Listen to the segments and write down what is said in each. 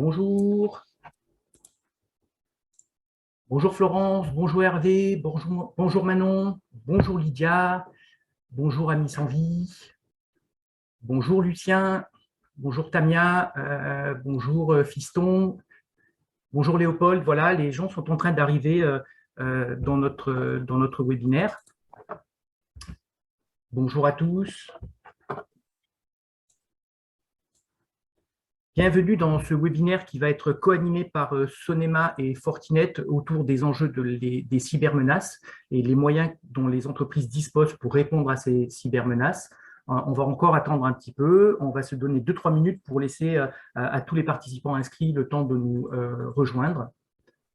Bonjour. Bonjour Florence, bonjour Hervé, bonjour Manon, bonjour Lydia, bonjour Ami sans vie, bonjour Lucien, bonjour Tamia, bonjour Fiston, bonjour Léopold. Voilà, les gens sont en train d'arriver dans notre webinaire. Bonjour à tous. Bienvenue dans ce webinaire qui va être co-animé par Sonema et Fortinet autour des enjeux des cybermenaces et les moyens dont les entreprises disposent pour répondre à ces cybermenaces. On va encore attendre un petit peu, on va se donner 2-3 minutes pour laisser à tous les participants inscrits le temps de nous rejoindre.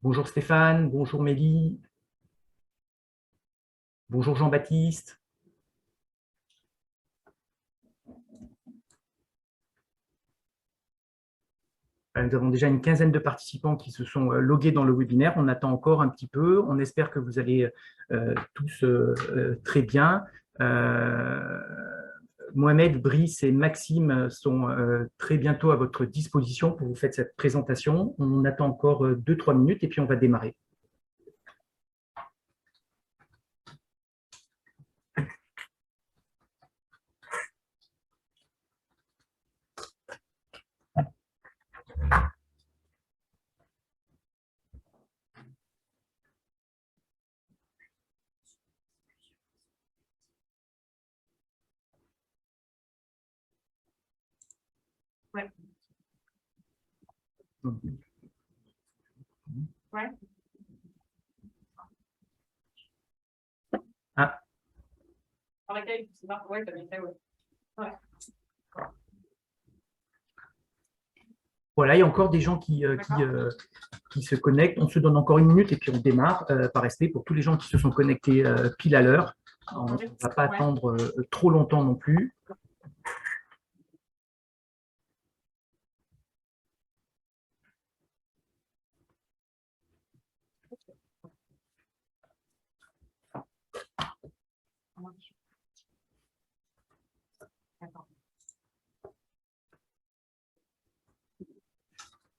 Bonjour Stéphane, bonjour Mélie, bonjour Jean-Baptiste. Nous avons déjà une quinzaine de participants qui se sont logués dans le webinaire. On attend encore un petit peu. On espère que vous allez tous très bien. Mohamed, Brice et Maxime sont très bientôt à votre disposition pour vous faire cette présentation. On attend encore 2-3 minutes et puis on va démarrer. Ouais. Ouais. Ah. Par laquelle c'est pas. Ouais, t'as bien fait, ouais. Ouais. Voilà, il y a encore des gens qui se connectent. On se donne encore une minute et puis on démarre par respect pour tous les gens qui se sont connectés pile à l'heure. On ne va pas attendre trop longtemps non plus.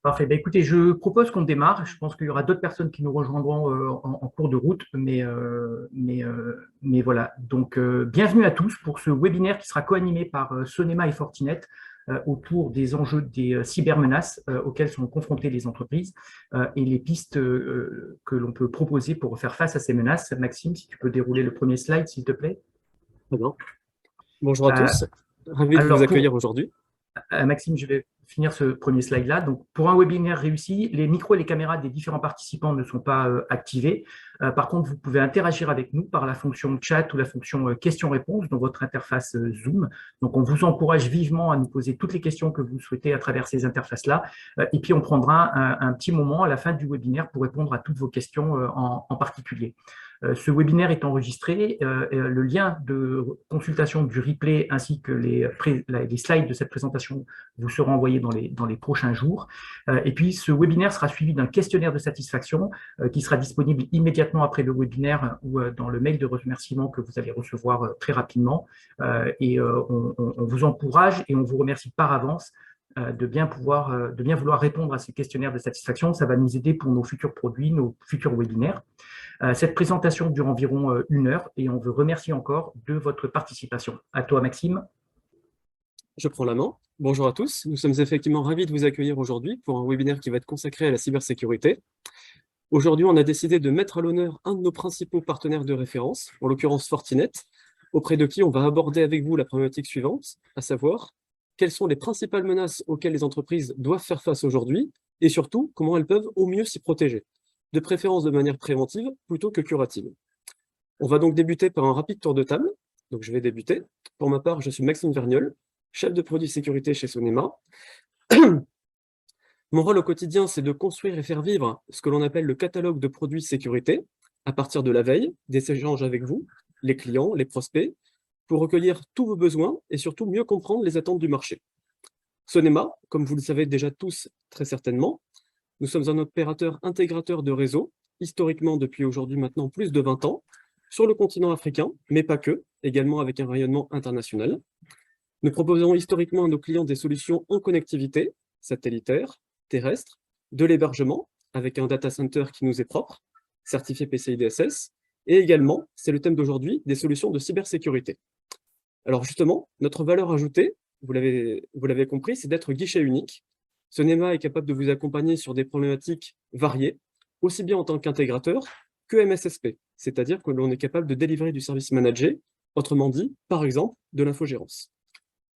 Parfait. Ben, écoutez, je propose qu'on démarre. Je pense qu'il y aura d'autres personnes qui nous rejoindront en cours de route, mais voilà. Donc, bienvenue à tous pour ce webinaire qui sera co-animé par Sonema et Fortinet autour des enjeux des cybermenaces auxquelles sont confrontées les entreprises et les pistes que l'on peut proposer pour faire face à ces menaces. Maxime, si tu peux dérouler le premier slide, s'il te plaît. Très bien. Bonjour à tous. Ravi de vous accueillir aujourd'hui. Maxime, je vais finir ce premier slide-là. Donc, pour un webinaire réussi, les micros et les caméras des différents participants ne sont pas activés. Par contre, vous pouvez interagir avec nous par la fonction chat ou la fonction questions-réponses dans votre interface Zoom. Donc, on vous encourage vivement à nous poser toutes les questions que vous souhaitez à travers ces interfaces-là. Et puis, on prendra un petit moment à la fin du webinaire pour répondre à toutes vos questions en particulier. Ce webinaire est enregistré. Le lien de consultation du replay ainsi que les slides de cette présentation vous seront envoyés dans les prochains jours. Et puis, ce webinaire sera suivi d'un questionnaire de satisfaction qui sera disponible immédiatement après le webinaire ou dans le mail de remerciement que vous allez recevoir très rapidement. On vous encourage et on vous remercie par avance de bien vouloir répondre à ces questionnaires de satisfaction. Ça va nous aider pour nos futurs produits, nos futurs webinaires. Cette présentation dure environ 1 heure et on veut remercier encore de votre participation. À toi, Maxime. Je prends la main. Bonjour à tous. Nous sommes effectivement ravis de vous accueillir aujourd'hui pour un webinaire qui va être consacré à la cybersécurité. Aujourd'hui, on a décidé de mettre à l'honneur un de nos principaux partenaires de référence, en l'occurrence Fortinet, auprès de qui on va aborder avec vous la problématique suivante, à savoir quelles sont les principales menaces auxquelles les entreprises doivent faire face aujourd'hui et surtout comment elles peuvent au mieux s'y protéger, de préférence de manière préventive plutôt que curative. On va donc débuter par un rapide tour de table. Donc je vais débuter. Pour ma part, je suis Maxime Vergnol, chef de produit sécurité chez Sonema. Mon rôle au quotidien, c'est de construire et faire vivre ce que l'on appelle le catalogue de produits sécurité à partir de la veille, des échanges avec vous, les clients, les prospects, pour recueillir tous vos besoins et surtout mieux comprendre les attentes du marché. Sonema, comme vous le savez déjà tous très certainement, nous sommes un opérateur intégrateur de réseau, historiquement depuis aujourd'hui maintenant plus de 20 ans, sur le continent africain, mais pas que, également avec un rayonnement international. Nous proposons historiquement à nos clients des solutions en connectivité, satellitaire, terrestre, de l'hébergement, avec un data center qui nous est propre, certifié PCI DSS, et également, c'est le thème d'aujourd'hui, des solutions de cybersécurité. Alors justement, notre valeur ajoutée, vous l'avez compris, c'est d'être guichet unique. Sonema est capable de vous accompagner sur des problématiques variées, aussi bien en tant qu'intégrateur que MSSP, c'est-à-dire que l'on est capable de délivrer du service managé, autrement dit, par exemple, de l'infogérance.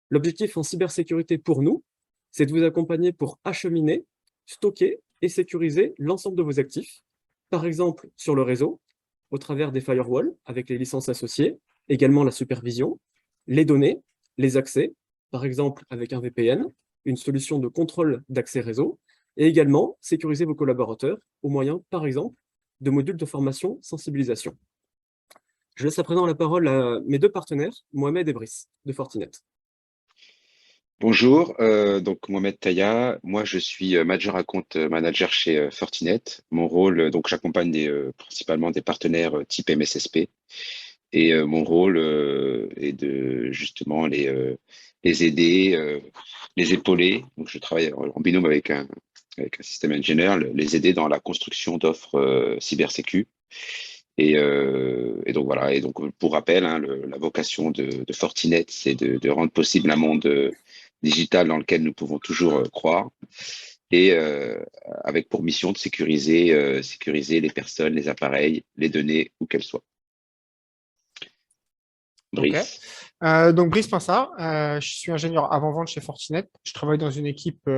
L'objectif en cybersécurité pour nous, c'est de vous accompagner pour acheminer, stocker et sécuriser l'ensemble de vos actifs, par exemple sur le réseau, au travers des firewalls avec les licences associées, également la supervision, les données, les accès, par exemple avec un VPN, une solution de contrôle d'accès réseau, et également sécuriser vos collaborateurs au moyen, par exemple, de modules de formation sensibilisation. Je laisse à présent la parole à mes deux partenaires, Mohamed et Brice, de Fortinet. Bonjour, donc Mohamed Taya, moi je suis manager account manager chez Fortinet. Mon rôle, donc j'accompagne principalement des partenaires type MSSP et mon rôle est de justement les aider, les épauler. Donc je travaille en binôme avec un système ingénieur, les aider dans la construction d'offres cybersécu. Et donc voilà, et donc pour rappel, hein, la vocation de Fortinet, c'est de rendre possible un monde digital dans lequel nous pouvons toujours croire, et avec pour mission de sécuriser les personnes, les appareils, les données, où qu'elles soient. Brice. Donc Brice Pinsard, je suis ingénieur avant-vente chez Fortinet. Je travaille dans une équipe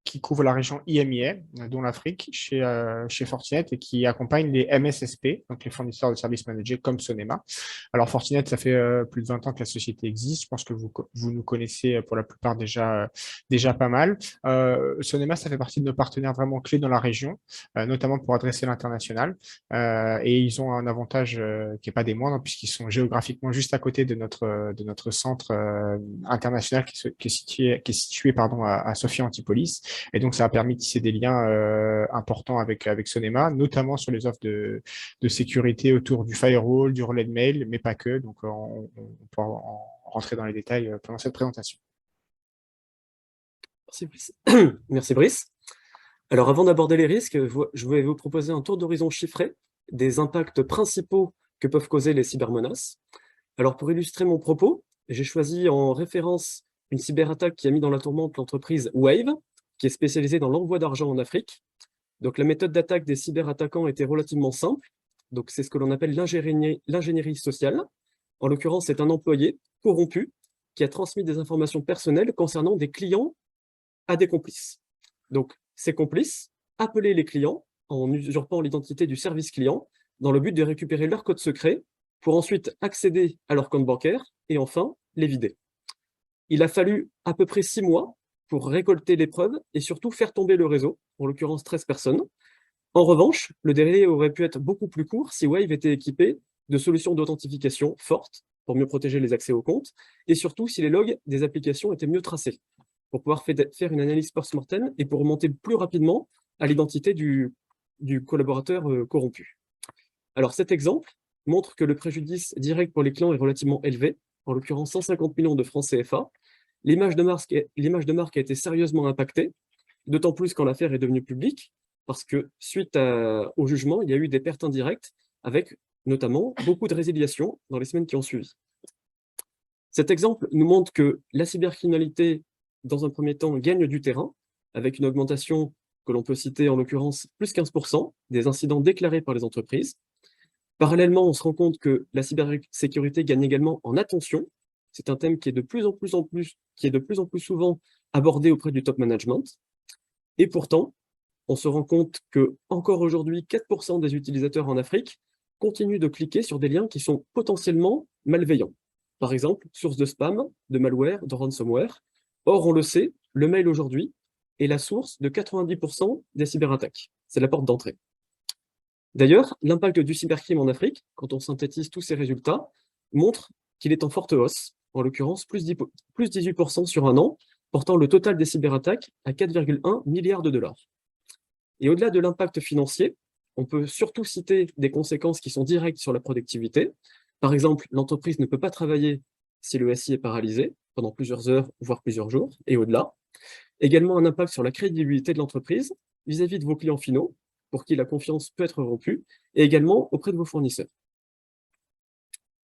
qui couvre la région IMIA, dont l'Afrique, chez Fortinet, et qui accompagne les MSSP, donc les fournisseurs de services managés comme Sonema. Alors Fortinet, ça fait plus de 20 ans que la société existe. Je pense que vous nous connaissez pour la plupart déjà pas mal. Sonema, ça fait partie de nos partenaires vraiment clés dans la région, notamment pour adresser l'international. Et ils ont un avantage qui n'est pas des moindres, puisqu'ils sont géographiquement juste à côté de notre centre international qui est situé à Sophia Antipolis. Et donc, ça a permis de tisser des liens importants avec Sonema, notamment sur les offres de sécurité autour du firewall, du relais de mail, mais pas que. Donc, on peut en rentrer dans les détails pendant cette présentation. Merci Brice. Merci Brice. Alors, avant d'aborder les risques, je vais vous proposer un tour d'horizon chiffré des impacts principaux que peuvent causer les cybermenaces. Alors, pour illustrer mon propos, j'ai choisi en référence une cyberattaque qui a mis dans la tourmente l'entreprise Wave, qui est spécialisée dans l'envoi d'argent en Afrique. Donc, la méthode d'attaque des cyberattaquants était relativement simple. Donc, c'est ce que l'on appelle l'ingénierie sociale. En l'occurrence, c'est un employé corrompu qui a transmis des informations personnelles concernant des clients à des complices. Donc, ces complices appelaient les clients en usurpant l'identité du service client dans le but de récupérer leur code secret pour ensuite accéder à leur compte bancaire et enfin les vider. Il a fallu à peu près 6 mois pour récolter les preuves et surtout faire tomber le réseau, en l'occurrence 13 personnes. En revanche, le délai aurait pu être beaucoup plus court si Wave était équipé de solutions d'authentification fortes pour mieux protéger les accès aux comptes et surtout si les logs des applications étaient mieux tracés pour pouvoir faire une analyse post-mortem et pour remonter plus rapidement à l'identité du collaborateur corrompu. Alors cet exemple montre que le préjudice direct pour les clients est relativement élevé, en l'occurrence 150 millions de francs CFA. L'image de marque a été sérieusement impactée, d'autant plus quand l'affaire est devenue publique, parce que suite au jugement, il y a eu des pertes indirectes, avec notamment beaucoup de résiliations dans les semaines qui ont suivi. Cet exemple nous montre que la cybercriminalité, dans un premier temps, gagne du terrain, avec une augmentation que l'on peut citer en l'occurrence plus 15% des incidents déclarés par les entreprises. Parallèlement, on se rend compte que la cybersécurité gagne également en attention. C'est un thème qui est de plus en plus souvent abordé auprès du top management. Et pourtant, on se rend compte que encore aujourd'hui, 4% des utilisateurs en Afrique continuent de cliquer sur des liens qui sont potentiellement malveillants. Par exemple, source de spam, de malware, de ransomware. Or, on le sait, le mail aujourd'hui est la source de 90% des cyberattaques. C'est la porte d'entrée. D'ailleurs, l'impact du cybercrime en Afrique, quand on synthétise tous ces résultats, montre qu'il est en forte hausse, en l'occurrence plus 18% sur un an, portant le total des cyberattaques à 4,1 milliards de dollars. Et au-delà de l'impact financier, on peut surtout citer des conséquences qui sont directes sur la productivité. Par exemple, l'entreprise ne peut pas travailler si le SI est paralysé pendant plusieurs heures, voire plusieurs jours, et au-delà. Également un impact sur la crédibilité de l'entreprise vis-à-vis de vos clients finaux, pour qui la confiance peut être rompue, et également auprès de vos fournisseurs.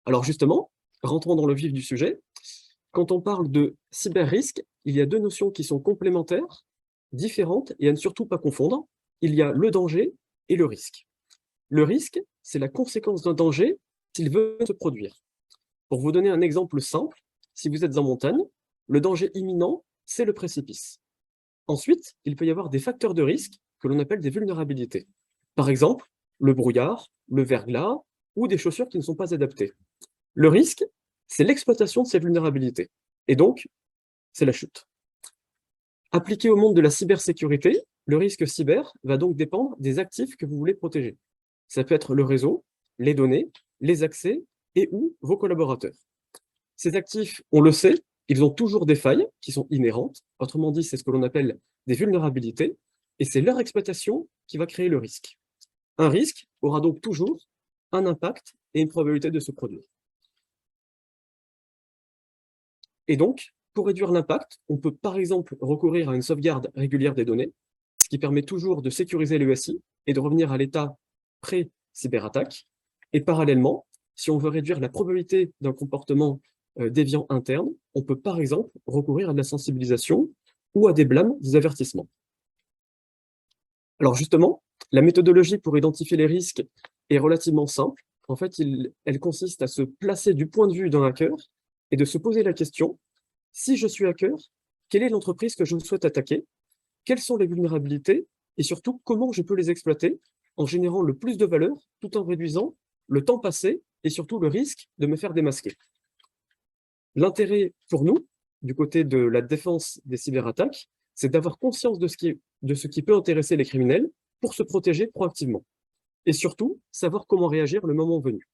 Alors justement, rentrons dans le vif du sujet. Quand on parle de cyber-risque, il y a deux notions qui sont complémentaires, différentes, et à ne surtout pas confondre. Il y a le danger et le risque. Le risque, c'est la conséquence d'un danger s'il veut se produire. Pour vous donner un exemple simple, si vous êtes en montagne, le danger imminent, c'est le précipice. Ensuite, il peut y avoir des facteurs de risque que l'on appelle des vulnérabilités. Par exemple, le brouillard, le verglas ou des chaussures qui ne sont pas adaptées. Le risque, c'est l'exploitation de ces vulnérabilités. Et donc, c'est la chute. Appliqué au monde de la cybersécurité, le risque cyber va donc dépendre des actifs que vous voulez protéger. Ça peut être le réseau, les données, les accès et ou vos collaborateurs. Ces actifs, on le sait, ils ont toujours des failles qui sont inhérentes. Autrement dit, c'est ce que l'on appelle des vulnérabilités, et c'est leur exploitation qui va créer le risque. Un risque aura donc toujours un impact et une probabilité de se produire. Et donc, pour réduire l'impact, on peut par exemple recourir à une sauvegarde régulière des données, ce qui permet toujours de sécuriser le SI et de revenir à l'état pré-cyberattaque. Et parallèlement, si on veut réduire la probabilité d'un comportement déviant interne, on peut par exemple recourir à de la sensibilisation ou à des blâmes, des avertissements. Alors justement, la méthodologie pour identifier les risques est relativement simple. En fait, elle consiste à se placer du point de vue d'un hacker et de se poser la question, si je suis hacker, quelle est l'entreprise que je souhaite attaquer? Quelles sont les vulnérabilités? Et surtout, comment je peux les exploiter en générant le plus de valeur tout en réduisant le temps passé et surtout le risque de me faire démasquer. L'intérêt pour nous, du côté de la défense des cyberattaques, c'est d'avoir conscience de ce qui peut intéresser les criminels pour se protéger proactivement. Et surtout, savoir comment réagir le moment venu.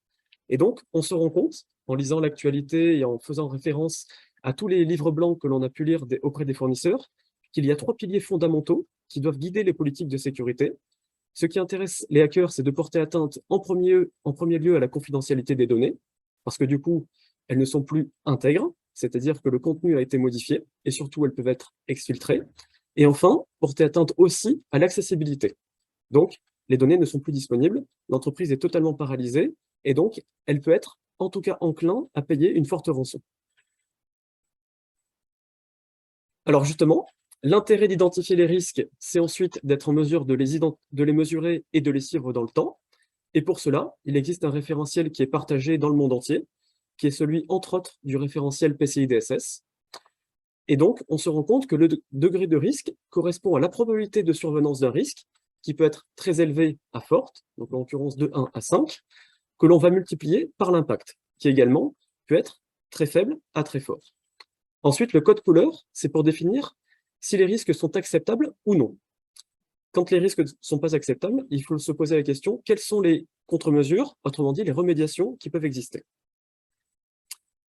Et donc, on se rend compte, en lisant l'actualité et en faisant référence à tous les livres blancs que l'on a pu lire auprès des fournisseurs, qu'il y a 3 piliers fondamentaux qui doivent guider les politiques de sécurité. Ce qui intéresse les hackers, c'est de porter atteinte en premier lieu à la confidentialité des données, parce que du coup, elles ne sont plus intègres, c'est-à-dire que le contenu a été modifié, et surtout, elles peuvent être exfiltrées. Et enfin, porter atteinte aussi à l'accessibilité. Donc, les données ne sont plus disponibles, l'entreprise est totalement paralysée, et donc, elle peut être, en tout cas, enclin à payer une forte rançon. Alors justement, l'intérêt d'identifier les risques, c'est ensuite d'être en mesure de les mesurer et de les suivre dans le temps. Et pour cela, il existe un référentiel qui est partagé dans le monde entier, qui est celui, entre autres, du référentiel PCI-DSS. Et donc, on se rend compte que le degré de risque correspond à la probabilité de survenance d'un risque, qui peut être très élevé à forte, donc en l'occurrence de 1 à 5, que l'on va multiplier par l'impact, qui également peut être très faible à très fort. Ensuite, le code couleur, c'est pour définir si les risques sont acceptables ou non. Quand les risques ne sont pas acceptables, il faut se poser la question, quelles sont les contre-mesures, autrement dit les remédiations qui peuvent exister.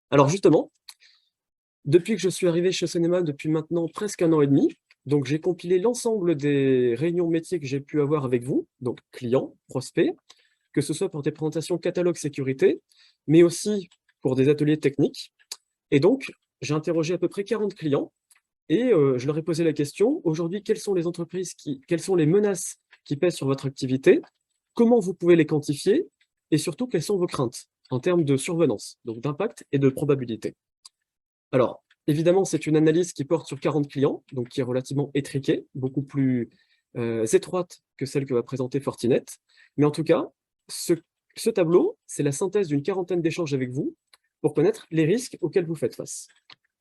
Alors justement, depuis que je suis arrivé chez Sonema depuis maintenant presque 1 an et demi, donc j'ai compilé l'ensemble des réunions métiers que j'ai pu avoir avec vous, donc clients, prospects, que ce soit pour des présentations catalogue sécurité, mais aussi pour des ateliers techniques. Et donc, j'ai interrogé à peu près 40 clients et je leur ai posé la question, aujourd'hui, quelles sont les entreprises, quelles sont les menaces qui pèsent sur votre activité, comment vous pouvez les quantifier et surtout, quelles sont vos craintes en termes de survenance, donc d'impact et de probabilité. Alors, évidemment, c'est une analyse qui porte sur 40 clients, donc qui est relativement étriquée, beaucoup plus étroite que celle que va présenter Fortinet. Mais en tout cas, ce tableau, c'est la synthèse d'une 40aine d'échanges avec vous pour connaître les risques auxquels vous faites face.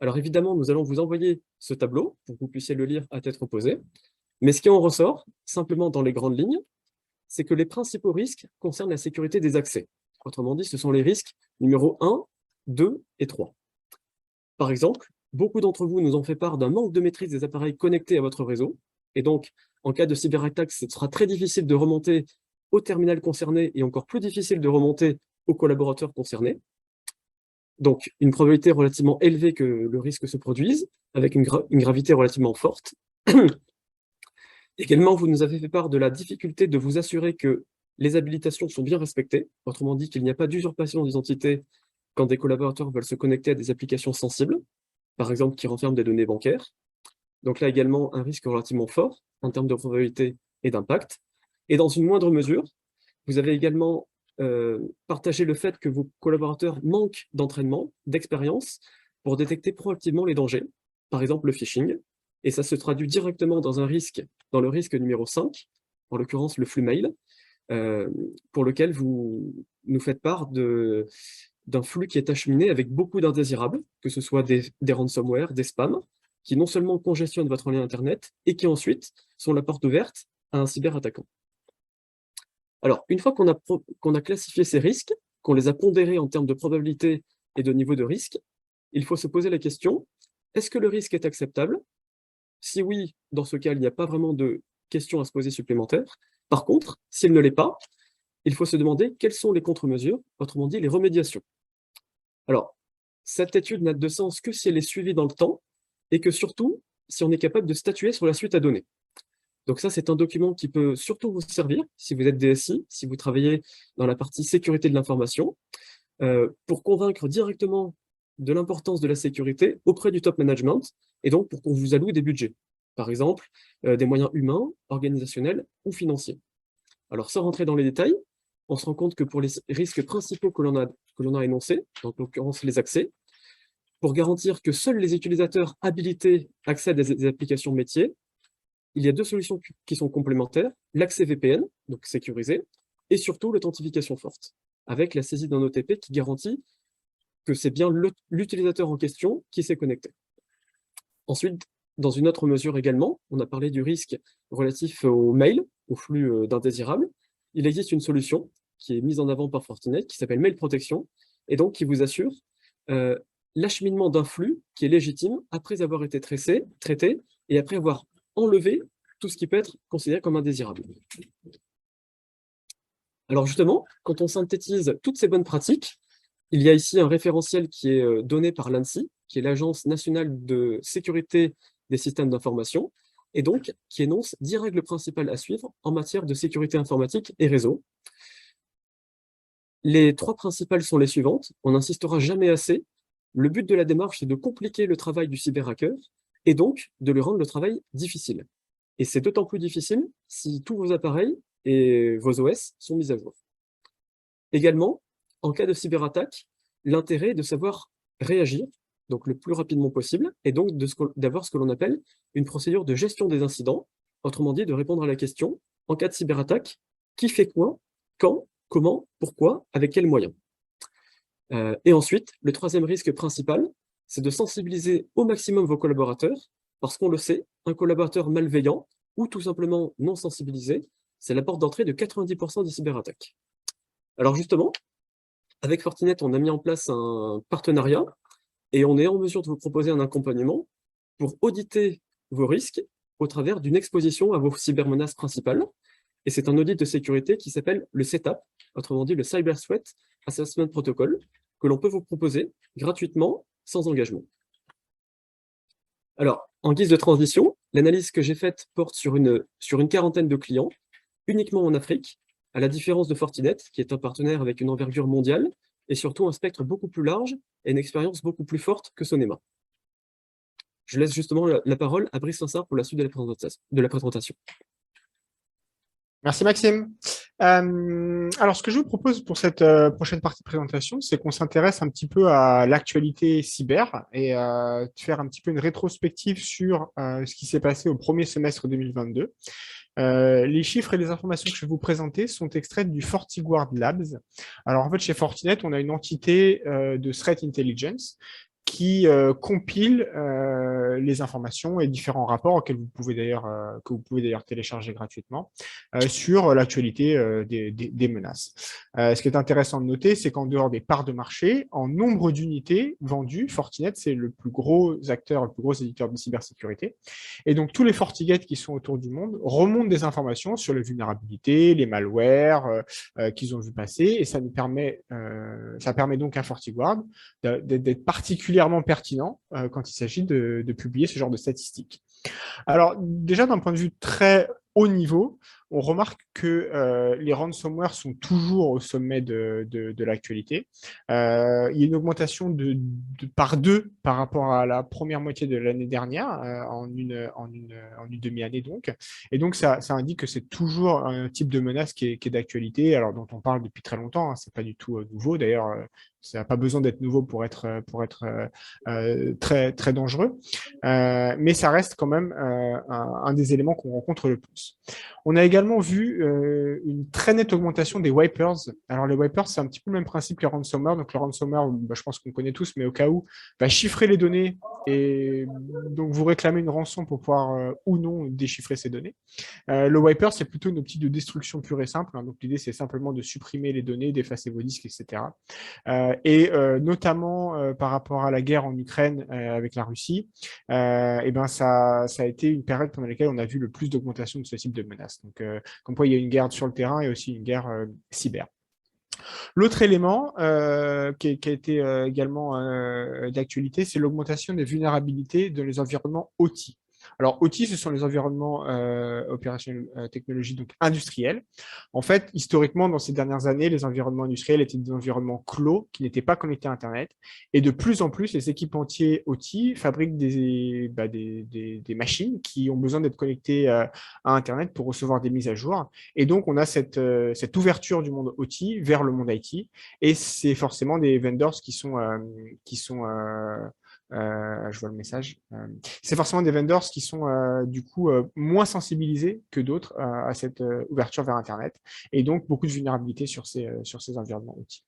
Alors évidemment, nous allons vous envoyer ce tableau pour que vous puissiez le lire à tête reposée. Mais ce qui en ressort, simplement dans les grandes lignes, c'est que les principaux risques concernent la sécurité des accès. Autrement dit, ce sont les risques numéro 1, 2 et 3. Par exemple, beaucoup d'entre vous nous ont fait part d'un manque de maîtrise des appareils connectés à votre réseau. Et donc, en cas de cyberattaque, ce sera très difficile de remonter au terminal concerné et encore plus difficile de remonter aux collaborateurs concernés. Donc, une probabilité relativement élevée que le risque se produise, avec une gravité relativement forte. Également, vous nous avez fait part de la difficulté de vous assurer que les habilitations sont bien respectées, autrement dit qu'il n'y a pas d'usurpation d'identité quand des collaborateurs veulent se connecter à des applications sensibles, par exemple qui renferment des données bancaires. Donc là également, un risque relativement fort en termes de probabilité et d'impact. Et dans une moindre mesure, vous avez également partagé le fait que vos collaborateurs manquent d'entraînement, d'expérience pour détecter proactivement les dangers, par exemple le phishing. Et ça se traduit directement dans le risque numéro 5, en l'occurrence le flux mail, pour lequel vous nous faites part d'un flux qui est acheminé avec beaucoup d'indésirables, que ce soit des ransomware, des spams, qui non seulement congestionnent votre lien Internet, et qui ensuite sont la porte ouverte à un cyberattaquant. Alors, une fois qu'on a classifié ces risques, qu'on les a pondérés en termes de probabilité et de niveau de risque, il faut se poser la question, est-ce que le risque est acceptable? Si oui, dans ce cas, il n'y a pas vraiment de questions à se poser supplémentaires. Par contre, s'il ne l'est pas, il faut se demander quelles sont les contre-mesures, autrement dit les remédiations. Alors, cette étude n'a de sens que si elle est suivie dans le temps et que surtout, si on est capable de statuer sur la suite à donner. Donc ça, c'est un document qui peut surtout vous servir si vous êtes DSI, si vous travaillez dans la partie sécurité de l'information, pour convaincre directement de l'importance de la sécurité auprès du top management, et donc pour qu'on vous alloue des budgets. Par exemple, des moyens humains, organisationnels ou financiers. Alors sans rentrer dans les détails, on se rend compte que pour les risques principaux que l'on a énoncés, donc en l'occurrence les accès, pour garantir que seuls les utilisateurs habilités accèdent à des applications métiers, il y a deux solutions qui sont complémentaires, l'accès VPN, donc sécurisé, et surtout l'authentification forte, avec la saisie d'un OTP qui garantit que c'est bien l'utilisateur en question qui s'est connecté. Ensuite, dans une autre mesure également, on a parlé du risque relatif au mail, au flux d'indésirables. Il existe une solution qui est mise en avant par Fortinet, qui s'appelle Mail Protection, et donc qui vous assure l'acheminement d'un flux qui est légitime après avoir été traité et après avoir enlevé tout ce qui peut être considéré comme indésirable. Alors justement, quand on synthétise toutes ces bonnes pratiques, il y a ici un référentiel qui est donné par l'ANSSI, qui est l'Agence nationale de sécurité des systèmes d'information, et donc qui énonce 10 règles principales à suivre en matière de sécurité informatique et réseau. Les 3 principales sont les suivantes, on n'insistera jamais assez. Le but de la démarche, c'est de compliquer le travail du cyberhacker, et donc de lui rendre le travail difficile. Et c'est d'autant plus difficile si tous vos appareils et vos OS sont mis à jour. Également, en cas de cyberattaque, l'intérêt est de savoir réagir, donc le plus rapidement possible, et donc d'avoir ce que l'on appelle une procédure de gestion des incidents, autrement dit de répondre à la question, en cas de cyberattaque, qui fait quoi, quand, comment, pourquoi, avec quels moyens. Et ensuite, le troisième risque principal, c'est de sensibiliser au maximum vos collaborateurs, parce qu'on le sait, un collaborateur malveillant, ou tout simplement non sensibilisé, c'est la porte d'entrée de 90% des cyberattaques. Alors justement, avec Fortinet, on a mis en place un partenariat, et on est en mesure de vous proposer un accompagnement pour auditer vos risques au travers d'une exposition à vos cybermenaces principales, et c'est un audit de sécurité qui s'appelle le CTAP, autrement dit le Cyber Threat Assessment Protocol, que l'on peut vous proposer gratuitement, sans engagement. Alors, en guise de transition, l'analyse que j'ai faite porte sur une quarantaine de clients, uniquement en Afrique, à la différence de Fortinet, qui est un partenaire avec une envergure mondiale, et surtout un spectre beaucoup plus large et une expérience beaucoup plus forte que Sonema. Je laisse justement la parole à Brice Linsart pour la suite de la présentation. Merci Maxime. Alors, ce que je vous propose pour cette prochaine partie de présentation, c'est qu'on s'intéresse un petit peu à l'actualité cyber et de faire un petit peu une rétrospective sur ce qui s'est passé au premier semestre 2022. Les chiffres et les informations que je vais vous présenter sont extraits du FortiGuard Labs. Alors, en fait, chez Fortinet, on a une entité de Threat Intelligence qui compile les informations et différents rapports auxquels vous pouvez d'ailleurs télécharger gratuitement sur l'actualité des menaces. Ce qui est intéressant de noter, c'est qu'en dehors des parts de marché, en nombre d'unités vendues, Fortinet, c'est le plus gros acteur, le plus gros éditeur de cybersécurité. Et donc, tous les FortiGates qui sont autour du monde remontent des informations sur les vulnérabilités, les malwares qu'ils ont vu passer, et ça permet donc à FortiGuard d'être particulièrement pertinent quand il s'agit de publier ce genre de statistiques. Alors, déjà, d'un point de vue très haut niveau, on remarque que les ransomware sont toujours au sommet de l'actualité. Il y a une augmentation par 2 par rapport à la première moitié de l'année dernière, en une demi-année donc. Et donc, ça indique que c'est toujours un type de menace qui est d'actualité, alors dont on parle depuis très longtemps, hein, c'est pas du tout nouveau. D'ailleurs, ça n'a pas besoin d'être nouveau pour être très, très dangereux. Mais ça reste quand même un des éléments qu'on rencontre le plus. On a également vu une très nette augmentation des wipers. Alors, les wipers, c'est un petit peu le même principe que les ransomware. Donc, le ransomware, je pense qu'on connaît tous, mais au cas où, va chiffrer les données et donc vous réclamez une rançon pour pouvoir ou non déchiffrer ces données. Le wiper, c'est plutôt une optique de destruction pure et simple. Hein. Donc, l'idée, c'est simplement de supprimer les données, d'effacer vos disques, etc. Notamment par rapport à la guerre en Ukraine avec la Russie, et ben ça a été une période pendant laquelle on a vu le plus d'augmentation de ce type de menaces. Donc, comme quoi il y a une guerre sur le terrain et aussi une guerre cyber. L'autre élément qui a été également d'actualité, c'est l'augmentation des vulnérabilités dans les environnements OT. Alors, OT, ce sont les environnements opérationnels technologiques, donc industriels. En fait, historiquement, dans ces dernières années, les environnements industriels étaient des environnements clos qui n'étaient pas connectés à Internet. Et de plus en plus, les équipementiers OT fabriquent des machines qui ont besoin d'être connectées à Internet pour recevoir des mises à jour. Et donc, on a cette ouverture du monde OT vers le monde IT. Et c'est forcément des vendors qui sont je vois le message. C'est forcément des vendors qui sont du coup moins sensibilisés que d'autres à cette ouverture vers Internet et donc beaucoup de vulnérabilité sur ces environnements outils.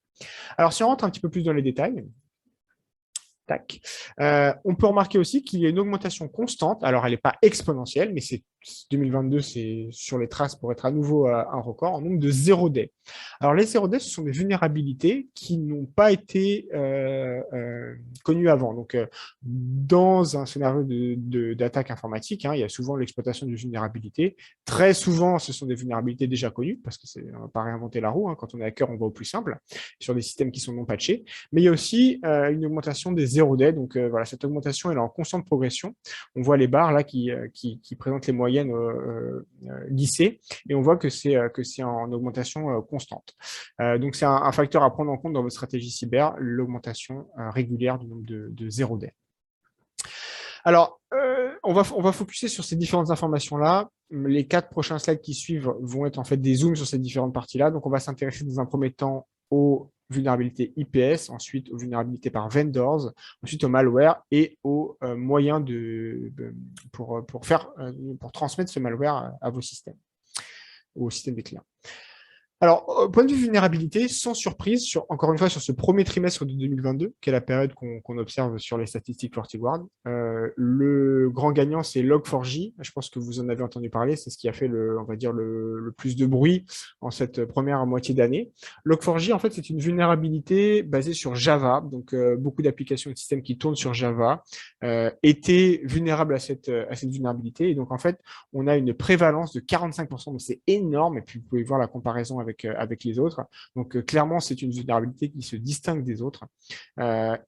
Alors, si on rentre un petit peu plus dans les détails, tac. On peut remarquer aussi qu'il y a une augmentation constante. Alors, elle n'est pas exponentielle, mais 2022, c'est sur les traces pour être à nouveau un record en nombre de 0 day. Alors, les 0 day, ce sont des vulnérabilités qui n'ont pas été connues avant. Donc, dans un scénario d'attaque informatique, hein, il y a souvent l'exploitation de vulnérabilités. Très souvent, ce sont des vulnérabilités déjà connues, parce qu'on ne va pas réinventer la roue. Hein. Quand on est hacker, on va au plus simple, sur des systèmes qui sont non patchés. Mais il y a aussi une augmentation des 0 day. Donc, voilà, cette augmentation, elle est en constante progression. On voit les barres là qui présentent les moyennes lycée et on voit que c'est en augmentation constante. Donc, c'est un facteur à prendre en compte dans votre stratégie cyber, l'augmentation régulière du nombre de 0 day. Alors, on va focuser sur ces différentes informations-là. Les 4 prochains slides qui suivent vont être en fait des zooms sur ces différentes parties-là. Donc, on va s'intéresser dans un premier temps aux vulnérabilités IPS, ensuite aux vulnérabilités par vendors, ensuite au malware et aux moyens pour transmettre ce malware à vos systèmes, au système des clients. Alors, au point de vue vulnérabilité, sans surprise, encore une fois, sur ce premier trimestre de 2022, qui est la période qu'on observe sur les statistiques FortiGuard, le grand gagnant, c'est Log4j. Je pense que vous en avez entendu parler. C'est ce qui a fait, on va dire, le plus de bruit en cette première moitié d'année. Log4j, en fait, c'est une vulnérabilité basée sur Java. Donc, beaucoup d'applications et de systèmes qui tournent sur Java étaient vulnérables à cette vulnérabilité. Et donc, en fait, on a une prévalence de 45%. Donc, c'est énorme. Et puis, vous pouvez voir la comparaison avec les autres. Donc, clairement, c'est une vulnérabilité qui se distingue des autres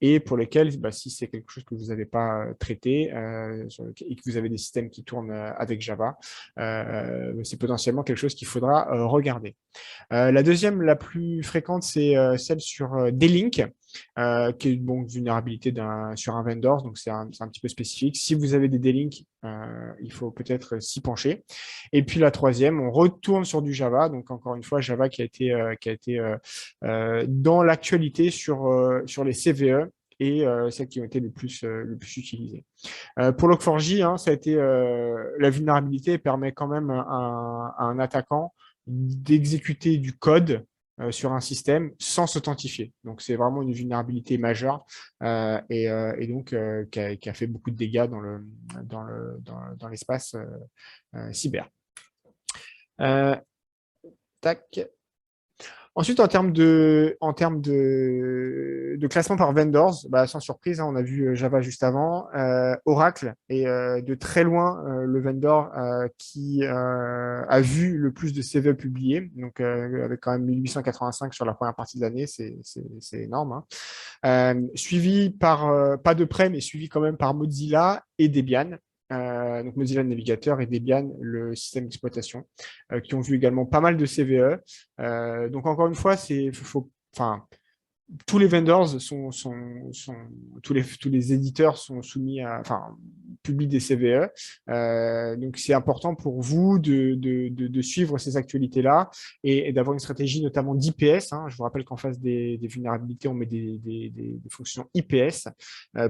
et pour lesquelles, si c'est quelque chose que vous n'avez pas traité et que vous avez des systèmes qui tournent avec Java, c'est potentiellement quelque chose qu'il faudra regarder. La deuxième, la plus fréquente, c'est celle sur D-Link, qui est une vulnérabilité sur un vendor, donc c'est un petit peu spécifique. Si vous avez des D-Link, il faut peut-être s'y pencher. Et puis la troisième, on retourne sur du Java, donc encore une fois, Java qui a été dans l'actualité sur les CVE et celles qui ont été le plus utilisées. Pour Log4j, hein, ça a été la vulnérabilité permet quand même à un attaquant d'exécuter du code sur un système sans s'authentifier. Donc, c'est vraiment une vulnérabilité majeure et donc qui a fait beaucoup de dégâts dans l'espace cyber. Tac. Ensuite, en termes de classement par vendors, sans surprise, hein, on a vu Java juste avant. Oracle est de très loin le vendor qui a vu le plus de CV publiés, donc avec quand même 1885 sur la première partie de l'année, c'est énorme. Hein. Suivi par, pas de près, mais suivi quand même par Mozilla et Debian. donc Mozilla Navigator et Debian, le système d'exploitation, qui ont vu également pas mal de CVE. Donc encore une fois, tous les vendors tous les éditeurs sont soumis publient des CVE. Donc, c'est important pour vous de suivre ces actualités-là et d'avoir une stratégie notamment d'IPS. Je vous rappelle qu'en face des vulnérabilités, on met des fonctions IPS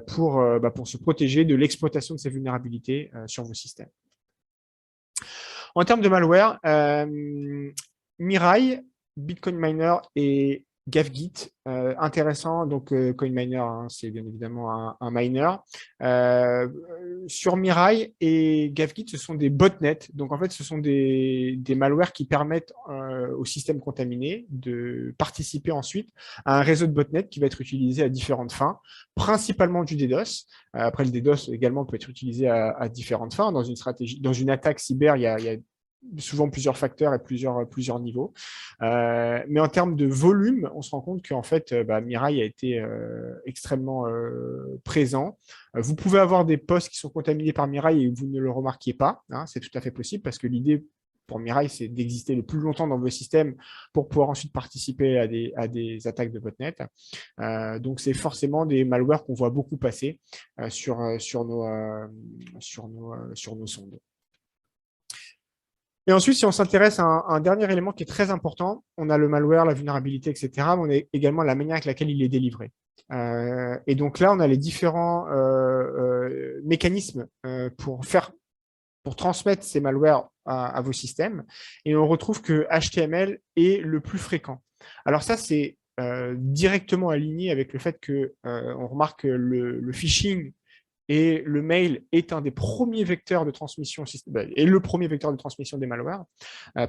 pour se protéger de l'exploitation de ces vulnérabilités sur vos systèmes. En termes de malware, Mirai, Bitcoin Miner et GavGit, intéressant. Donc, CoinMiner, c'est bien évidemment un miner. Sur Mirai et GavGit, ce sont des botnets. Donc, en fait, ce sont des malwares qui permettent au système contaminé de participer ensuite à un réseau de botnets qui va être utilisé à différentes fins, principalement du DDoS. Après, le DDoS également peut être utilisé à différentes fins. Dans une attaque cyber, il y a souvent plusieurs facteurs et plusieurs niveaux. Mais en termes de volume, on se rend compte qu'en fait, Mirai a été extrêmement présent. Vous pouvez avoir des postes qui sont contaminés par Mirai et vous ne le remarquiez pas. C'est tout à fait possible parce que l'idée pour Mirai, c'est d'exister le plus longtemps dans vos systèmes pour pouvoir ensuite participer à des attaques de botnet. Donc, c'est forcément des malwares qu'on voit beaucoup passer sur nos sondes. Et ensuite, si on s'intéresse à un dernier élément qui est très important, on a le malware, la vulnérabilité, etc., mais on a également la manière avec laquelle il est délivré. Et donc là, on a les différents mécanismes pour transmettre ces malwares à vos systèmes. Et on retrouve que HTML est le plus fréquent. Alors ça, c'est directement aligné avec le fait qu'on remarque que le phishing et le mail est un des premiers vecteurs de transmission, et le premier vecteur de transmission des malwares,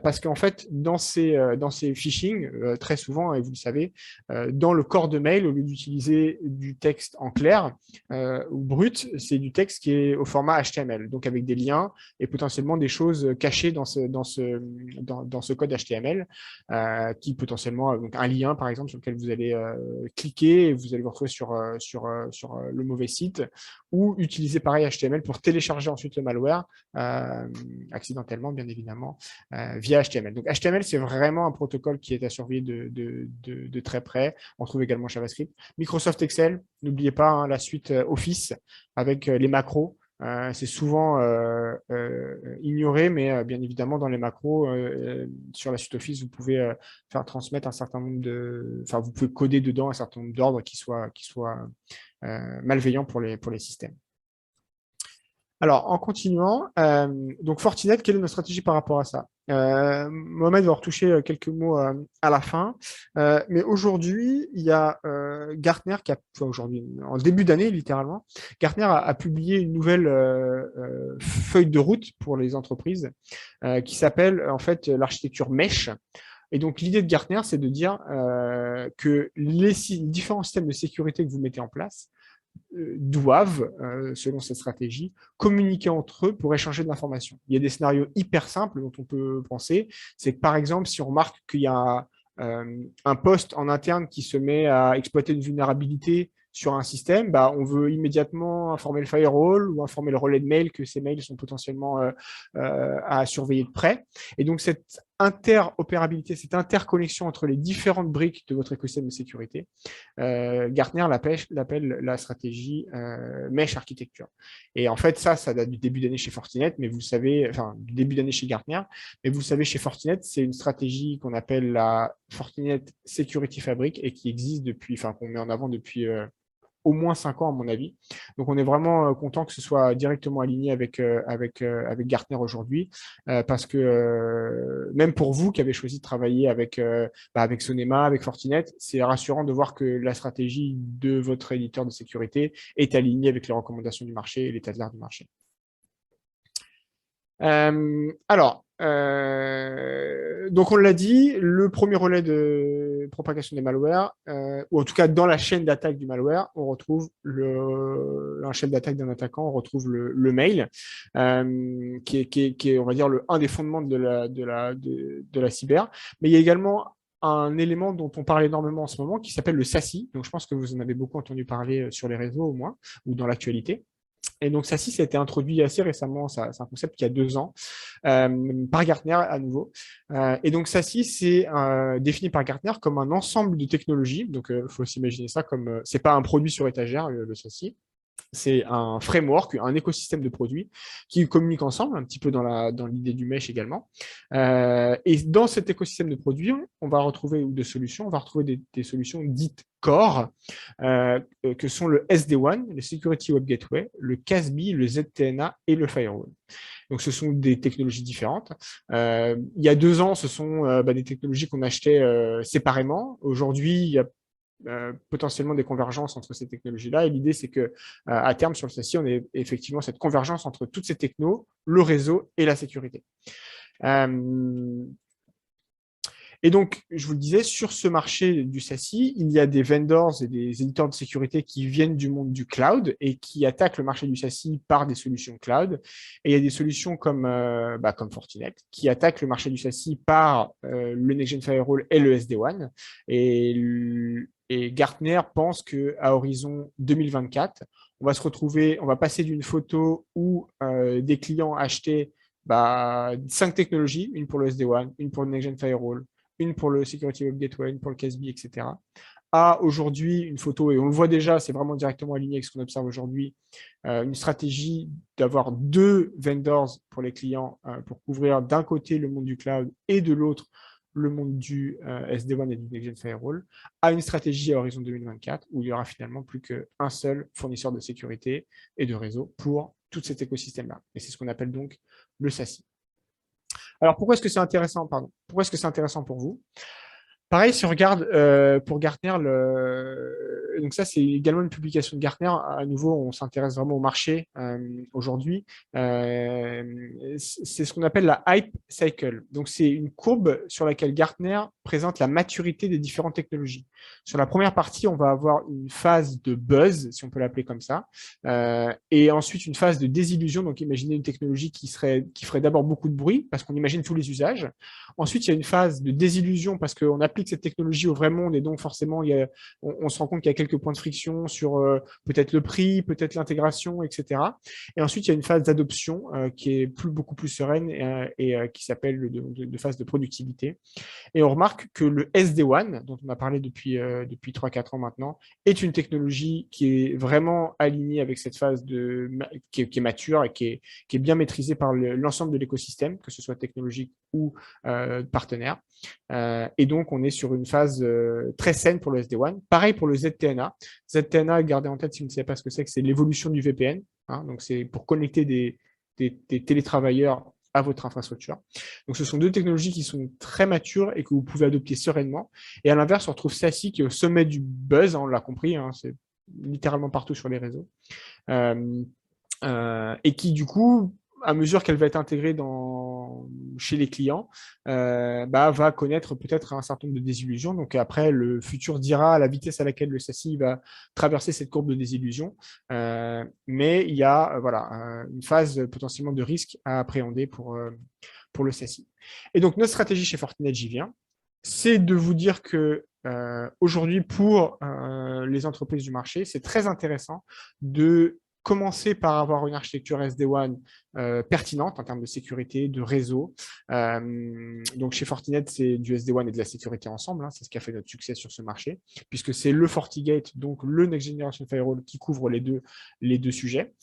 parce qu'en fait, dans ces phishing, très souvent, et vous le savez, dans le corps de mail, au lieu d'utiliser du texte en clair ou brut, c'est du texte qui est au format HTML, donc avec des liens et potentiellement des choses cachées dans ce code HTML, qui potentiellement, donc un lien par exemple sur lequel vous allez cliquer et vous allez vous retrouver sur le mauvais site, ou utiliser pareil HTML pour télécharger ensuite le malware, accidentellement bien évidemment, via HTML. Donc HTML, c'est vraiment un protocole qui est à surveiller de très près. On trouve également JavaScript. Microsoft Excel, n'oubliez pas la suite Office avec les macros. C'est souvent ignoré, mais bien évidemment, dans les macros, sur la suite Office, vous pouvez faire transmettre un certain nombre vous pouvez coder dedans un certain nombre d'ordres qui soient malveillants pour les systèmes. Alors, en continuant, donc Fortinet, quelle est notre stratégie par rapport à ça? Mohamed va retoucher quelques mots à la fin, mais aujourd'hui, il y a Gartner qui aujourd'hui, en début d'année littéralement, Gartner a publié une nouvelle feuille de route pour les entreprises qui s'appelle en fait l'architecture Mesh. Et donc, l'idée de Gartner, c'est de dire que les différents systèmes de sécurité que vous mettez en place doivent, selon cette stratégie, communiquer entre eux pour échanger de l'information. Il y a des scénarios hyper simples dont on peut penser. C'est que, par exemple, si on remarque qu'il y a un poste en interne qui se met à exploiter une vulnérabilité sur un système, on veut immédiatement informer le firewall ou informer le relais de mail que ces mails sont potentiellement à surveiller de près. Et donc, cette interopérabilité, cette interconnexion entre les différentes briques de votre écosystème de sécurité, Gartner l'appelle la stratégie Mesh Architecture. Et en fait, ça date du début d'année chez Fortinet, mais vous savez, enfin, du début d'année chez Gartner, mais vous savez, chez Fortinet, c'est une stratégie qu'on appelle la Fortinet Security Fabric et qui existe depuis, qu'on met en avant depuis au moins 5 ans, à mon avis. Donc, on est vraiment content que ce soit directement aligné avec Gartner aujourd'hui, parce que même pour vous qui avez choisi de travailler avec Sonema, avec Fortinet, c'est rassurant de voir que la stratégie de votre éditeur de sécurité est alignée avec les recommandations du marché et l'état de l'art du marché. Donc on l'a dit, le premier relais de propagation des malwares, ou en tout cas dans la chaîne d'attaque du malware, on retrouve la chaîne d'attaque d'un attaquant, on retrouve le mail, qui est, on va dire, un des fondements de la cyber. Mais il y a également un élément dont on parle énormément en ce moment qui s'appelle le SASI. Donc je pense que vous en avez beaucoup entendu parler sur les réseaux au moins, ou dans l'actualité. Et donc, SASI, ça a été introduit assez récemment, c'est un concept qui a 2 ans, par Gartner à nouveau. Et donc, SASI, c'est défini par Gartner comme un ensemble de technologies. Donc, il faut s'imaginer ça comme, c'est pas un produit sur étagère, le SASI. C'est un framework, un écosystème de produits qui communiquent ensemble, un petit peu dans l'idée du mesh également. Et dans cet écosystème de produits, on va retrouver, ou de solutions, on va retrouver des solutions dites core, que sont le SD-WAN, le Security Web Gateway, le CASB, le ZTNA et le Firewall. Donc, ce sont des technologies différentes. Il y a 2 ans, ce sont des technologies qu'on achetait séparément. Aujourd'hui, il y a potentiellement des convergences entre ces technologies-là. Et l'idée, c'est que à terme, sur le SASI, on ait effectivement cette convergence entre toutes ces technos, le réseau et la sécurité. Et donc, je vous le disais, sur ce marché du SASI, il y a des vendors et des éditeurs de sécurité qui viennent du monde du cloud et qui attaquent le marché du SASI par des solutions cloud. Et il y a des solutions comme Fortinet qui attaquent le marché du SASI par le Next-Gen Firewall et le SD-WAN. Et Gartner pense qu'à horizon 2024, on va passer d'une photo où des clients achetaient 5 technologies, une pour le SD-WAN, une pour le Next-Gen Firewall, une pour le Security Web Gateway, une pour le CASB, etc. À aujourd'hui, une photo, et on le voit déjà, c'est vraiment directement aligné avec ce qu'on observe aujourd'hui, une stratégie d'avoir 2 vendors pour les clients pour couvrir d'un côté le monde du cloud et de l'autre le monde du SD-WAN et du Next-Gen Firewall, à une stratégie à horizon 2024 où il y aura finalement plus qu'un seul fournisseur de sécurité et de réseau pour tout cet écosystème-là. Et c'est ce qu'on appelle donc le SASI. Alors, pourquoi est-ce que c'est intéressant, Pourquoi est-ce que c'est intéressant pour vous? Pareil, si on regarde pour Gartner, donc ça c'est également une publication de Gartner. À nouveau, on s'intéresse vraiment au marché aujourd'hui. C'est ce qu'on appelle la hype cycle. Donc c'est une courbe sur laquelle Gartner présente la maturité des différentes technologies. Sur la première partie, on va avoir une phase de buzz, si on peut l'appeler comme ça, et ensuite une phase de désillusion. Donc imaginez une technologie qui ferait d'abord beaucoup de bruit parce qu'on imagine tous les usages. Ensuite, il y a une phase de désillusion parce qu'on applique cette technologie au vrai monde et donc forcément, on se rend compte qu'il y a quelques points de friction sur peut-être le prix, peut-être l'intégration, etc. Et ensuite, il y a une phase d'adoption qui est beaucoup plus sereine et qui s'appelle de phase de productivité. Et on remarque que le SD-WAN, dont on a parlé depuis 3-4 ans maintenant, est une technologie qui est vraiment alignée avec cette phase qui est mature et qui est bien maîtrisée par l'ensemble de l'écosystème, que ce soit technologique ou partenaire. Et donc, on est sur une phase très saine pour le SD-WAN. Pareil pour le ZTNA. ZTNA, gardez en tête si vous ne savez pas ce que c'est l'évolution du VPN. Donc, c'est pour connecter des télétravailleurs à votre infrastructure. Donc, ce sont 2 technologies qui sont très matures et que vous pouvez adopter sereinement. Et à l'inverse, on retrouve SASI qui est au sommet du buzz, on l'a compris, c'est littéralement partout sur les réseaux. Et qui, du coup, à mesure qu'elle va être intégrée chez les clients, va connaître peut-être un certain nombre de désillusions. Donc après, le futur dira à la vitesse à laquelle le SASI va traverser cette courbe de désillusion. Mais il y a une phase potentiellement de risque à appréhender pour le SASI. Et donc, notre stratégie chez Fortinet, j'y viens, c'est de vous dire que aujourd'hui, pour les entreprises du marché, c'est très intéressant de commencer par avoir une architecture SD-WAN pertinente en termes de sécurité, de réseau. Donc chez Fortinet, c'est du SD-WAN et de la sécurité ensemble. C'est ce qui a fait notre succès sur ce marché, puisque c'est le FortiGate, donc le Next Generation Firewall, qui couvre les deux sujets.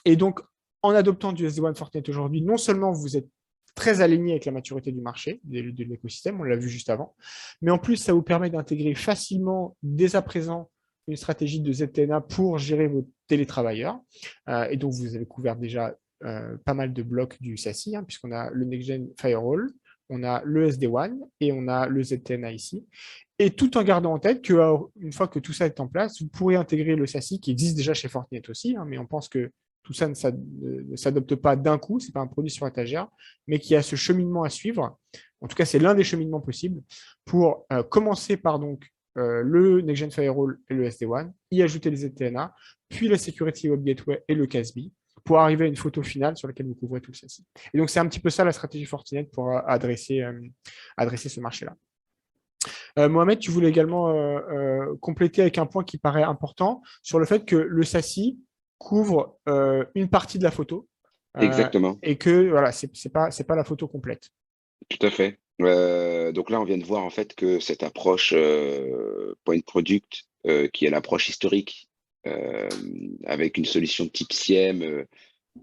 Et donc, en adoptant du SD-WAN Fortinet aujourd'hui, non seulement vous êtes très aligné avec la maturité du marché, de l'écosystème, on l'a vu juste avant, mais en plus, ça vous permet d'intégrer facilement, dès à présent, une stratégie de ZTNA pour gérer vos télétravailleurs. Et donc, vous avez couvert déjà pas mal de blocs du SASI, puisqu'on a le Next-Gen Firewall, on a le SD-WAN et on a le ZTNA ici. Et tout en gardant en tête qu'une fois que tout ça est en place, vous pourrez intégrer le SASI qui existe déjà chez Fortinet aussi, mais on pense que tout ça ne s'adopte pas d'un coup, ce n'est pas un produit sur étagère, mais qui a ce cheminement à suivre. En tout cas, c'est l'un des cheminements possibles pour commencer par donc le Next-Gen Firewall et le SD-WAN, y ajouter les ZTNA, puis la Security Web Gateway et le CASB, pour arriver à une photo finale sur laquelle vous couvrez tout le SASI. Et donc, c'est un petit peu ça la stratégie Fortinet pour adresser ce marché-là. Mohamed, tu voulais également compléter avec un point qui paraît important sur le fait que le SASI couvre une partie de la photo Exactement, et que voilà, c'est pas la photo complète. tout à fait. Donc là, on vient de voir en fait que cette approche point product, qui est l'approche historique, avec une solution type SIEM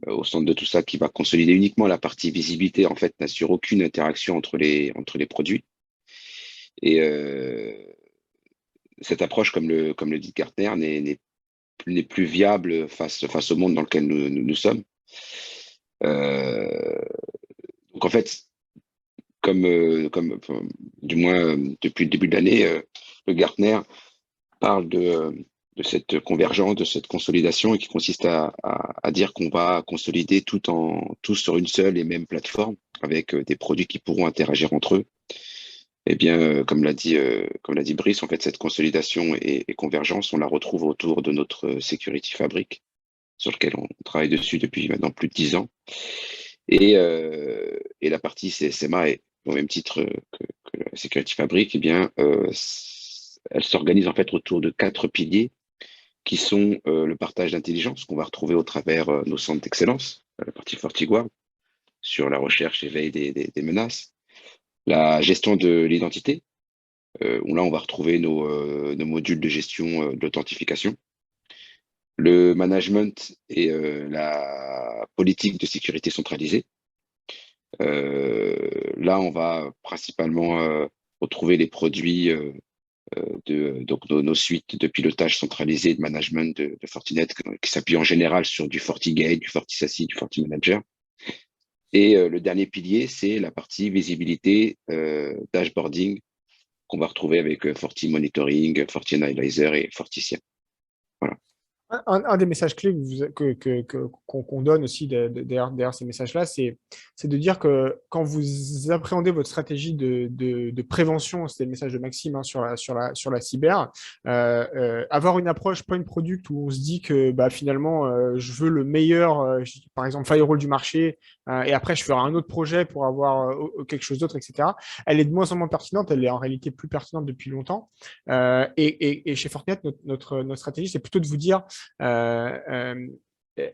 au centre de tout ça, qui va consolider uniquement la partie visibilité, en fait, n'assure aucune interaction entre les produits. Et cette approche, comme le dit Gartner, n'est plus viable face au monde dans lequel nous sommes. Euh, donc en fait, enfin, du moins depuis le début de l'année, le Gartner parle de cette convergence, de cette consolidation, et qui consiste à dire qu'on va consolider tout sur une seule et même plateforme, avec des produits qui pourront interagir entre eux. Eh bien, comme l'a dit Brice, en fait, cette consolidation et convergence, on la retrouve autour de notre Security Fabric, sur lequel on travaille dessus depuis maintenant plus de 10 ans. Et la partie CSMA, au même titre que la Security Fabric, eh bien, elle s'organise en fait autour de 4 piliers, qui sont le partage d'intelligence qu'on va retrouver au travers nos centres d'excellence, la partie FortiGuard, sur la recherche et veille des menaces, la gestion de l'identité, où là on va retrouver nos modules de gestion de l'authentification, le management et la politique de sécurité centralisée. Là, on va principalement retrouver les produits donc nos suites de pilotage centralisé, de management de Fortinet, qui s'appuient en général sur du FortiGate, du FortiSASE, du FortiManager. Et le dernier pilier, c'est la partie visibilité, dashboarding, qu'on va retrouver avec FortiMonitoring, FortiAnalyzer et FortiSIEM. Voilà. Un des messages clés qu'on donne aussi derrière ces messages-là, c'est de dire que quand vous appréhendez votre stratégie de prévention, c'était le message de Maxime hein, sur la cyber, avoir une approche point product où on se dit que bah, finalement, je veux le meilleur, par exemple, firewall du marché, et après, je ferai un autre projet pour avoir quelque chose d'autre, etc. Elle est de moins en moins pertinente, elle est en réalité plus pertinente depuis longtemps. Et chez Fortinet, notre stratégie, c'est plutôt de vous dire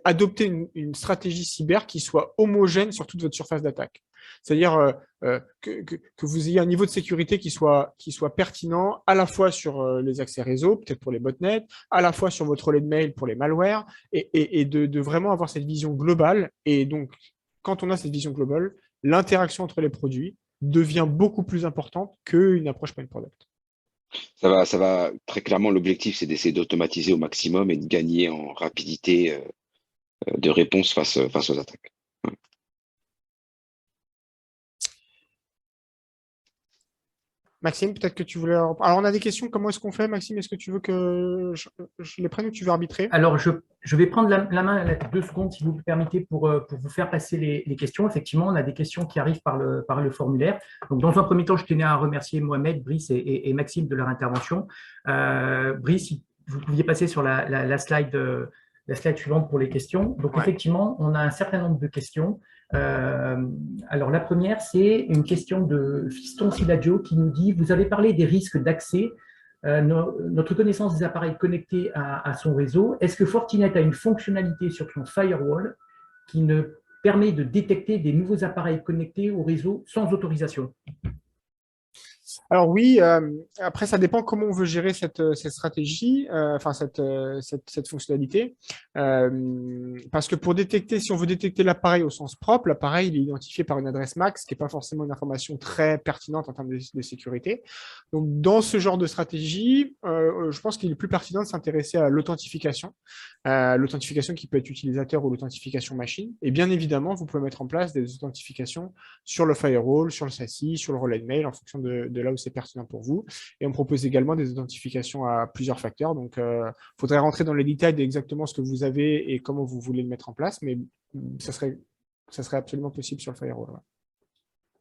adopter une stratégie cyber qui soit homogène sur toute votre surface d'attaque. C'est-à-dire que vous ayez un niveau de sécurité qui soit pertinent à la fois sur les accès réseau, peut-être pour les botnets, à la fois sur votre relais de mail pour les malwares, et de vraiment avoir cette vision globale. Et donc, quand on a cette vision globale, l'interaction entre les produits devient beaucoup plus importante qu'une approche point product. Ça va très clairement, l'objectif, c'est d'essayer d'automatiser au maximum et de gagner en rapidité de réponse face aux attaques. Ouais. Maxime, peut-être que tu voulais... Alors, on a des questions. Comment est-ce qu'on fait, Maxime? Est-ce que tu veux que je les prenne ou tu veux arbitrer? Alors, je vais prendre la main à 2 secondes, si vous me permettez, pour vous faire passer les questions. Effectivement, on a des questions qui arrivent par le formulaire. Donc, dans un premier temps, je tenais à remercier Mohamed, Brice et Maxime de leur intervention. Brice, si vous pouviez passer sur la slide suivante pour les questions. Donc, effectivement, on a un certain nombre de questions. Alors, la première, c'est une question de Fiston Silaggio qui nous dit « Vous avez parlé des risques d'accès. Notre connaissance des appareils connectés à son réseau. Est-ce que Fortinet a une fonctionnalité sur son firewall qui ne permet de détecter des nouveaux appareils connectés au réseau sans autorisation ? » Alors oui, après ça dépend comment on veut gérer cette stratégie, enfin cette fonctionnalité, parce que pour détecter, si on veut détecter l'appareil au sens propre, l'appareil il est identifié par une adresse MAC, ce qui n'est pas forcément une information très pertinente en termes de sécurité. Donc dans ce genre de stratégie, je pense qu'il est plus pertinent de s'intéresser à l'authentification qui peut être utilisateur ou l'authentification machine. Et bien évidemment, vous pouvez mettre en place des authentifications sur le firewall, sur le SASE, sur le relais de mail, en fonction de là où c'est pertinent pour vous. Et on propose également des authentifications à plusieurs facteurs. Donc, il faudrait rentrer dans les détails d'exactement ce que vous avez et comment vous voulez le mettre en place, mais ça serait absolument possible sur le firewall. Ouais.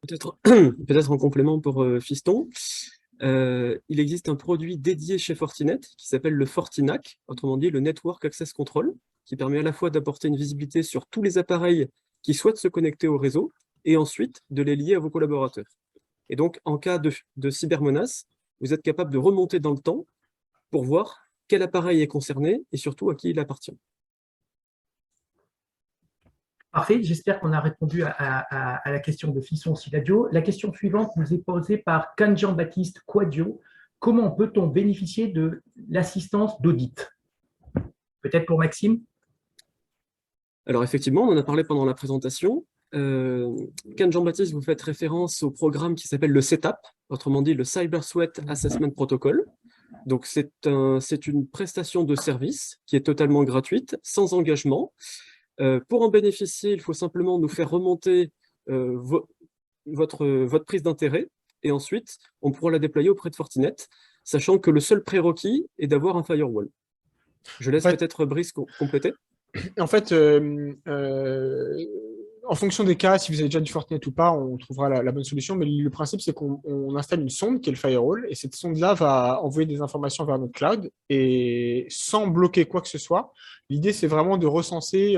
Peut-être en complément pour Fiston. Il existe un produit dédié chez Fortinet qui s'appelle le FortiNAC, autrement dit le Network Access Control, qui permet à la fois d'apporter une visibilité sur tous les appareils qui souhaitent se connecter au réseau et ensuite de les lier à vos collaborateurs. Et donc, en cas de cybermenace, vous êtes capable de remonter dans le temps pour voir quel appareil est concerné et surtout à qui il appartient. Parfait, j'espère qu'on a répondu à la question de Fisson Siladio. La question suivante nous est posée par Kanjean-Baptiste Quadio. Comment peut-on bénéficier de l'assistance d'audit? Peut-être pour Maxime? Alors effectivement, on en a parlé pendant la présentation. Jean-Baptiste, vous faites référence au programme qui s'appelle le CETAP, autrement dit le Cyber Threat Assessment Protocol. Donc c'est une prestation de service qui est totalement gratuite, sans engagement. Pour en bénéficier, il faut simplement nous faire remonter votre prise d'intérêt et ensuite, on pourra la déployer auprès de Fortinet, sachant que le seul prérequis est d'avoir un firewall. Je laisse peut-être Brice compléter. En fait, en fonction des cas, si vous avez déjà du Fortinet ou pas, on trouvera la bonne solution. Mais le principe, c'est qu'on installe une sonde qui est le firewall, et cette sonde-là va envoyer des informations vers notre cloud, et sans bloquer quoi que ce soit. L'idée, c'est vraiment de recenser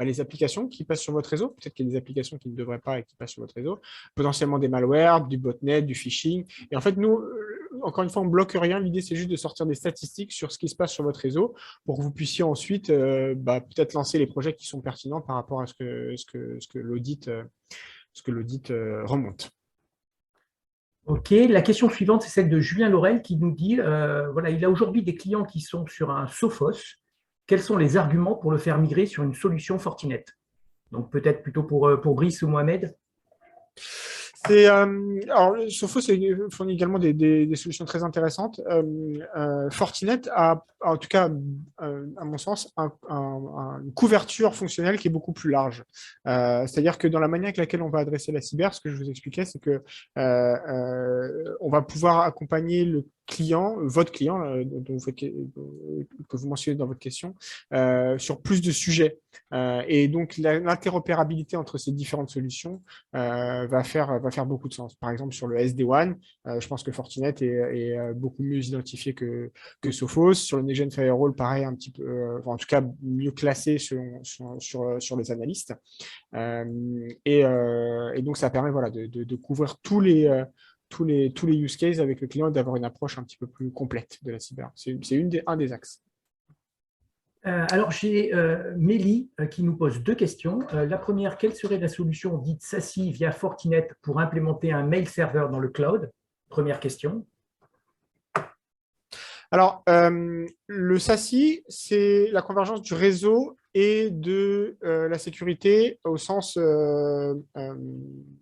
les applications qui passent sur votre réseau. Peut-être qu'il y a des applications qui ne devraient pas et qui passent sur votre réseau. Potentiellement des malwares, du botnet, du phishing. Et en fait, nous, encore une fois, on ne bloque rien. L'idée, c'est juste de sortir des statistiques sur ce qui se passe sur votre réseau pour que vous puissiez ensuite peut-être lancer les projets qui sont pertinents par rapport à ce que l'audit remonte. Ok, la question suivante, c'est celle de Julien Laurel qui nous dit, voilà, il a aujourd'hui des clients qui sont sur un Sophos. Quels sont les arguments pour le faire migrer sur une solution Fortinet? Donc peut-être plutôt pour Brice ou Mohamed. Alors, Sophos fournit également des solutions très intéressantes. Fortinet a, en tout cas, à mon sens, une couverture fonctionnelle qui est beaucoup plus large. C'est-à-dire que dans la manière avec laquelle on va adresser la cyber, ce que je vous expliquais, c'est que on va pouvoir accompagner le client, votre client, que vous mentionnez dans votre question, sur plus de sujets. Et donc, l'interopérabilité entre ces différentes solutions va faire beaucoup de sens. Par exemple, sur le SD-WAN, je pense que Fortinet est beaucoup mieux identifié que Sophos. Sur le Next-Gen Firewall, pareil, un petit peu, en tout cas, mieux classé sur les analystes. Et donc, ça permet de couvrir tous les use cases avec le client et d'avoir une approche un petit peu plus complète de la cyber. C'est un des axes. Alors, j'ai Mélie qui nous pose deux questions. La première, quelle serait la solution dite SASI via Fortinet pour implémenter un mail serveur dans le cloud? Première question. Alors, le SASI, c'est la convergence du réseau et de la sécurité au sens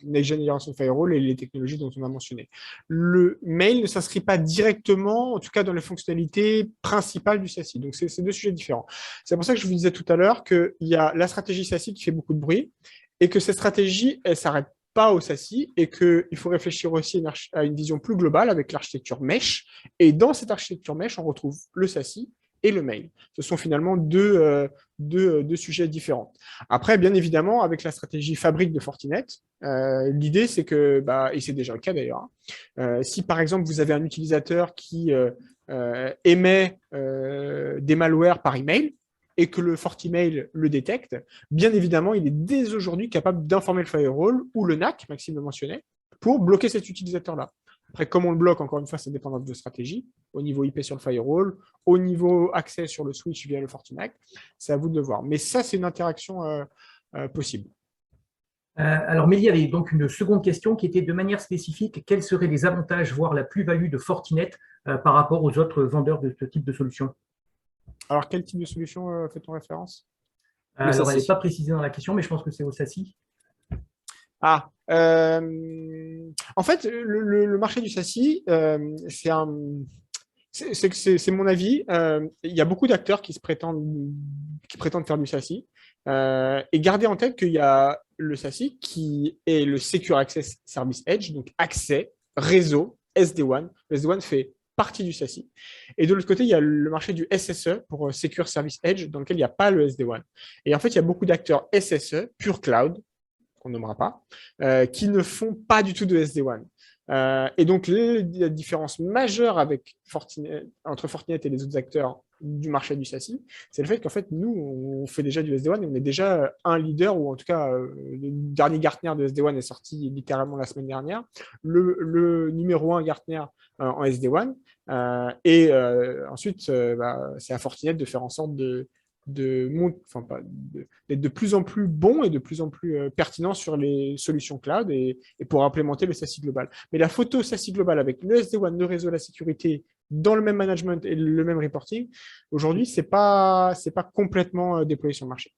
Next Generation Firewall et les technologies dont on a mentionné. Le mail ne s'inscrit pas directement, en tout cas dans les fonctionnalités principales du SASI. Donc, c'est deux sujets différents. C'est pour ça que je vous disais tout à l'heure qu'il y a la stratégie SASI qui fait beaucoup de bruit et que cette stratégie, elle s'arrête pas au SASI et qu'il faut réfléchir aussi à une vision plus globale avec l'architecture mesh. Et dans cette architecture mesh, on retrouve le SASI et le mail. Ce sont finalement deux sujets différents. Après, bien évidemment, avec la stratégie fabrique de Fortinet, l'idée, c'est que, et c'est déjà le cas d'ailleurs, si par exemple, vous avez un utilisateur qui émet des malwares par email, et que le FortiMail le détecte, bien évidemment, il est dès aujourd'hui capable d'informer le firewall ou le NAC, Maxime le mentionnait, pour bloquer cet utilisateur-là. Après, comment on le bloque, encore une fois, ça dépend de stratégie, au niveau IP sur le firewall, au niveau accès sur le switch via le FortiNAC, c'est à vous de le voir. Mais ça, c'est une interaction possible. Alors, Mélie avait donc une seconde question qui était de manière spécifique, quels seraient les avantages, voire la plus-value de Fortinet par rapport aux autres vendeurs de ce type de solution? Alors, quel type de solution fait-on référence? Alors, elle n'est pas précisée dans la question, mais je pense que c'est au SASI. En fait, le marché du SASI, c'est mon avis. Il y a beaucoup d'acteurs qui prétendent faire du SASI. Et gardez en tête qu'il y a le SASI qui est le Secure Access Service Edge, donc accès, réseau, SD-WAN. Le SD-WAN fait partie du SASI. Et de l'autre côté, il y a le marché du SSE pour Secure Service Edge, dans lequel il n'y a pas le SD-WAN. Et en fait, il y a beaucoup d'acteurs SSE, pure cloud, qu'on ne nommera pas, qui ne font pas du tout de SD-WAN. Et donc, la différence majeure entre Fortinet et les autres acteurs du marché du SASI, c'est le fait qu'en fait, nous, on fait déjà du SD-WAN et on est déjà un leader, ou en tout cas, le dernier Gartner de SD-WAN est sorti littéralement la semaine dernière, le numéro 1 Gartner en SD-WAN, et ensuite, c'est à Fortinet de faire en sorte de d'être de plus en plus bon et de plus en plus pertinent sur les solutions cloud et pour implémenter le SASI global. Mais la photo SASI global avec le SD-WAN, le réseau, la sécurité, dans le même management et le même reporting, aujourd'hui, c'est pas complètement déployé sur le marché.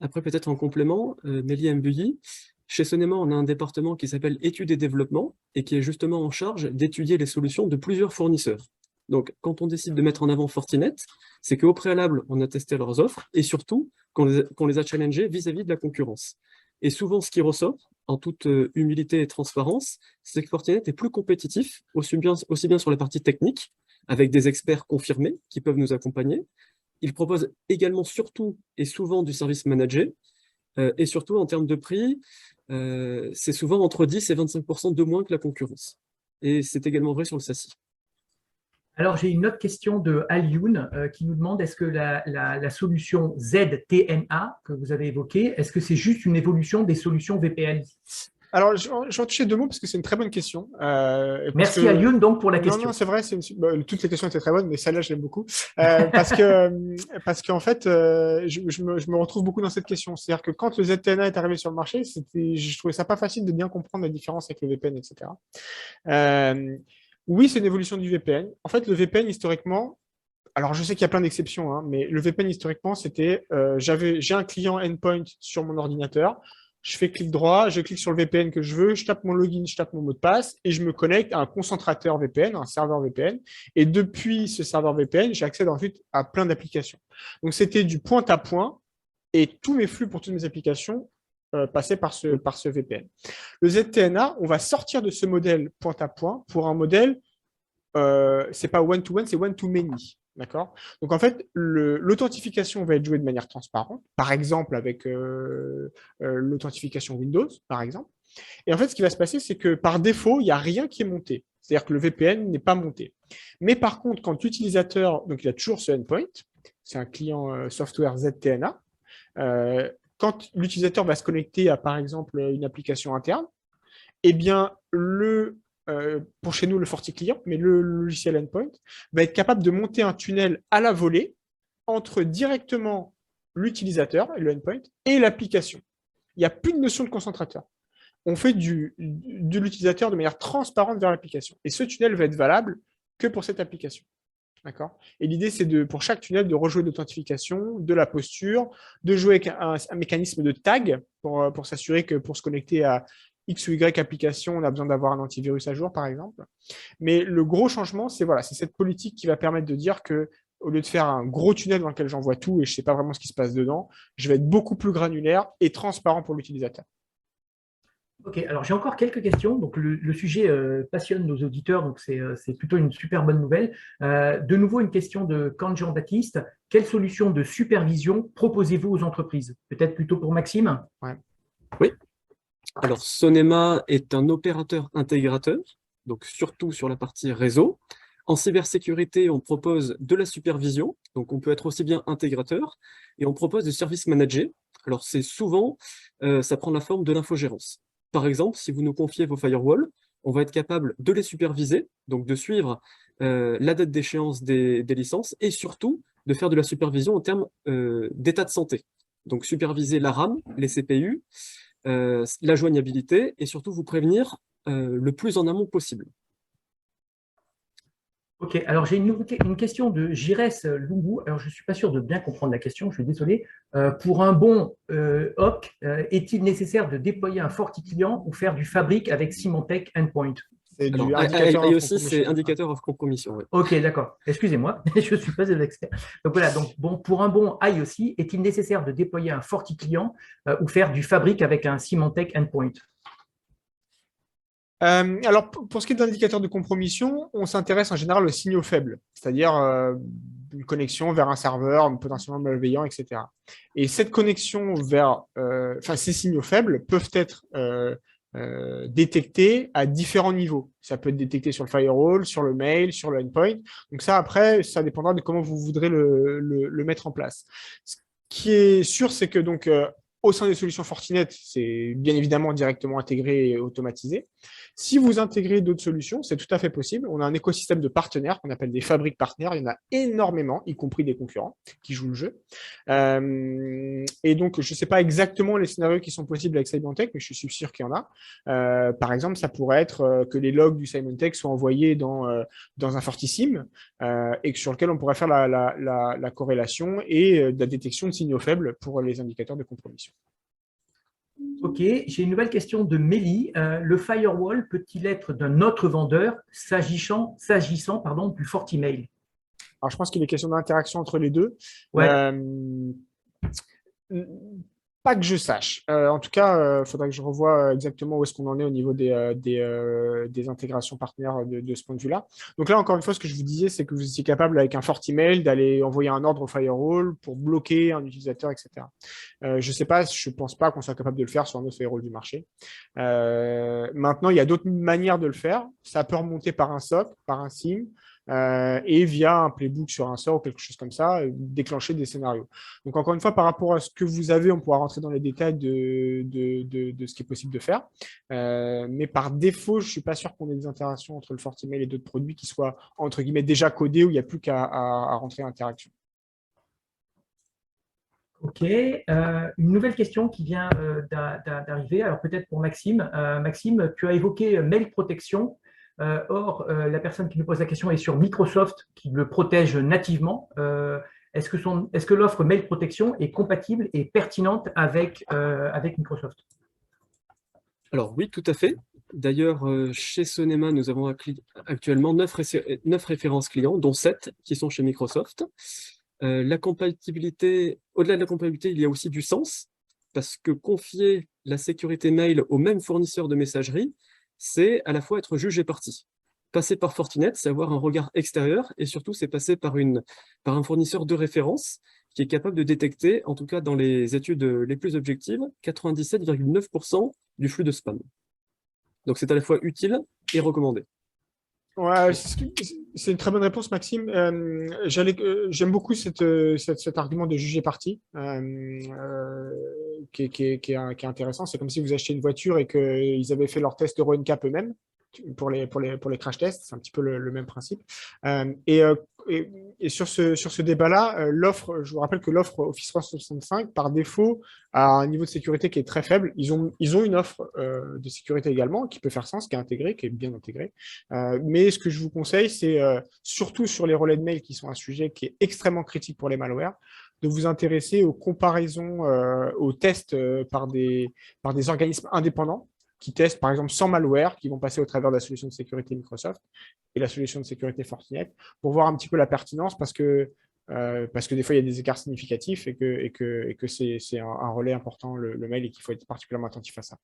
Après, peut-être en complément, Nelly Mbuyi, chez Sonema, on a un département qui s'appelle études et développement et qui est justement en charge d'étudier les solutions de plusieurs fournisseurs. Donc, quand on décide de mettre en avant Fortinet, c'est qu'au préalable, on a testé leurs offres et surtout qu'on les a challengés vis-à-vis de la concurrence. Et souvent, ce qui ressort, en toute humilité et transparence, c'est que Fortinet est plus compétitif, aussi bien sur la partie technique, avec des experts confirmés qui peuvent nous accompagner. Il propose également surtout et souvent du service managé, et surtout en termes de prix, c'est souvent entre 10 et 25% de moins que la concurrence. Et c'est également vrai sur le SASI. Alors, j'ai une autre question de Alioun qui nous demande est-ce que la solution ZTNA que vous avez évoquée, est-ce que c'est juste une évolution des solutions VPN? Alors, je vais en toucher deux mots parce que c'est une très bonne question. Merci Alioun donc pour la question. Non, c'est vrai, toutes les questions étaient très bonnes, mais celle-là, je l'aime beaucoup. Parce qu'en fait, je me retrouve beaucoup dans cette question. C'est-à-dire que quand le ZTNA est arrivé sur le marché, je trouvais ça pas facile de bien comprendre la différence avec le VPN, etc. Oui, c'est une évolution du VPN. En fait, le VPN, historiquement, alors je sais qu'il y a plein d'exceptions, hein, mais le VPN, historiquement, c'était j'ai un client endpoint sur mon ordinateur, je fais clic droit, je clique sur le VPN que je veux, je tape mon login, je tape mon mot de passe et je me connecte à un concentrateur VPN, un serveur VPN. Et depuis ce serveur VPN, j'accède ensuite à plein d'applications. Donc, c'était du point à point et tous mes flux pour toutes mes applications passaient par ce VPN. Le ZTNA, on va sortir de ce modèle point à point pour un modèle, c'est pas one-to-one, c'est one-to-many. D'accord? Donc, en fait, l'authentification va être jouée de manière transparente, par exemple avec l'authentification Windows, par exemple. Et en fait, ce qui va se passer, c'est que par défaut, il n'y a rien qui est monté. C'est-à-dire que le VPN n'est pas monté. Mais par contre, quand l'utilisateur, donc il a toujours ce endpoint, c'est un client software ZTNA, quand l'utilisateur va se connecter à, par exemple, une application interne, eh bien, pour chez nous, le FortiClient, mais le logiciel endpoint, va être capable de monter un tunnel à la volée entre directement l'utilisateur, le endpoint, et l'application. Il n'y a plus de notion de concentrateur. On fait de l'utilisateur de manière transparente vers l'application. Et ce tunnel va être valable que pour cette application. D'accord? Et l'idée, c'est pour chaque tunnel de rejouer l'authentification, de la posture, de jouer avec un mécanisme de tag pour s'assurer que pour se connecter à X ou Y application, on a besoin d'avoir un antivirus à jour, par exemple. Mais le gros changement, c'est cette politique qui va permettre de dire que au lieu de faire un gros tunnel dans lequel j'envoie tout et je ne sais pas vraiment ce qui se passe dedans, je vais être beaucoup plus granulaire et transparent pour l'utilisateur. Ok, alors j'ai encore quelques questions. Donc le sujet passionne nos auditeurs, donc c'est plutôt une super bonne nouvelle. De nouveau, une question de Jean Baptiste. Quelle solution de supervision proposez-vous aux entreprises? Peut-être plutôt pour Maxime? Ouais. Oui. Alors, Sonema est un opérateur intégrateur, donc surtout sur la partie réseau. En cybersécurité, on propose de la supervision, donc on peut être aussi bien intégrateur, et on propose du service managé. Alors, c'est souvent, ça prend la forme de l'infogérance. Par exemple, si vous nous confiez vos firewalls, on va être capable de les superviser, donc de suivre la date d'échéance des licences, et surtout de faire de la supervision en termes d'état de santé. Donc, superviser la RAM, les CPU, la joignabilité et surtout vous prévenir le plus en amont possible. Ok, alors j'ai une question de Jires Lungu. Alors je ne suis pas sûr de bien comprendre la question, je suis désolé. Pour un bon HOC, est-il nécessaire de déployer un FortiClient ou faire du fabrique avec Symantec Endpoint? C'est du indicateur aussi, c'est indicateur of compromission. Oui. Ok, d'accord. Excusez-moi, je ne suis pas un expert. Donc voilà, donc, pour un bon IOC, est-il nécessaire de déployer un FortiClient ou faire du fabrique avec un Symantec Endpoint? Alors, pour ce qui est de l'indicateur de compromission, on s'intéresse en général aux signaux faibles, c'est-à-dire une connexion vers un serveur potentiellement malveillant, etc. Et cette connexion vers, ces signaux faibles peuvent être détectés à différents niveaux. Ça peut être détecté sur le firewall, sur le mail, sur le endpoint. Donc ça, après, ça dépendra de comment vous voudrez le mettre en place. Ce qui est sûr, c'est que donc au sein des solutions Fortinet, c'est bien évidemment directement intégré et automatisé. Si vous intégrez d'autres solutions, c'est tout à fait possible. On a un écosystème de partenaires qu'on appelle des fabriques partenaires. Il y en a énormément, y compris des concurrents qui jouent le jeu. Et donc, je ne sais pas exactement les scénarios qui sont possibles avec Symantec, mais je suis sûr qu'il y en a. Par exemple, ça pourrait être que les logs du Symantec soient envoyés dans un Fortissime et sur lequel on pourrait faire la corrélation et la détection de signaux faibles pour les indicateurs de compromission. Ok, j'ai une nouvelle question de Mélie. Le firewall peut-il être d'un autre vendeur s'agissant du FortiMail? Alors, je pense qu'il est question d'interaction entre les deux. Ouais. Pas que je sache. En tout cas, il faudrait que je revoie exactement où est-ce qu'on en est au niveau des intégrations partenaires de ce point de vue-là. Donc là, encore une fois, ce que je vous disais, c'est que vous étiez capable, avec un FortiMail, d'aller envoyer un ordre au firewall pour bloquer un utilisateur, etc. Je ne pense pas qu'on soit capable de le faire sur un autre firewall du marché. Maintenant, il y a d'autres manières de le faire. Ça peut remonter par un SOC, par un SIEM, et via un playbook sur un sort ou quelque chose comme ça, déclencher des scénarios. Donc, encore une fois, par rapport à ce que vous avez, on pourra rentrer dans les détails de ce qui est possible de faire. Mais par défaut, je ne suis pas sûr qu'on ait des interactions entre le FortiMail et d'autres produits qui soient, entre guillemets, déjà codés où il n'y a plus qu'à rentrer l'interaction. Ok, une nouvelle question qui vient d'arriver, alors peut-être pour Maxime. Maxime, tu as évoqué mail protection. Or, la personne qui nous pose la question est sur Microsoft qui le protège nativement. Est-ce que l'offre mail protection est compatible et pertinente avec Microsoft? Alors oui, tout à fait. D'ailleurs, chez Sonema, nous avons actuellement 9 références clients, dont 7 qui sont chez Microsoft. La compatibilité, au-delà de la compatibilité, il y a aussi du sens, parce que confier la sécurité mail au même fournisseur de messagerie, c'est à la fois être juge et partie. Passer par Fortinet, c'est avoir un regard extérieur, et surtout, c'est passer par un fournisseur de référence qui est capable de détecter, en tout cas dans les études les plus objectives, 97,9% du flux de spam. Donc, c'est à la fois utile et recommandé. Ouais, c'est une très bonne réponse, Maxime. J'aime beaucoup cet argument de juger parti qui est intéressant. C'est comme si vous achetiez une voiture et qu'ils avaient fait leur test Euro NCAP eux-mêmes pour les crash tests. C'est un petit peu le même principe. Et sur ce débat-là, je vous rappelle que l'offre Office 365, par défaut, a un niveau de sécurité qui est très faible. Ils ont une offre de sécurité également qui peut faire sens, qui est intégrée, qui est bien intégrée. Mais ce que je vous conseille, c'est surtout sur les relais de mail qui sont un sujet qui est extrêmement critique pour les malwares, de vous intéresser aux comparaisons, aux tests par des organismes indépendants qui testent par exemple 100 malwares qui vont passer au travers de la solution de sécurité Microsoft et la solution de sécurité Fortinet pour voir un petit peu la pertinence parce que des fois il y a des écarts significatifs et que c'est un relais important le mail et qu'il faut être particulièrement attentif à ça.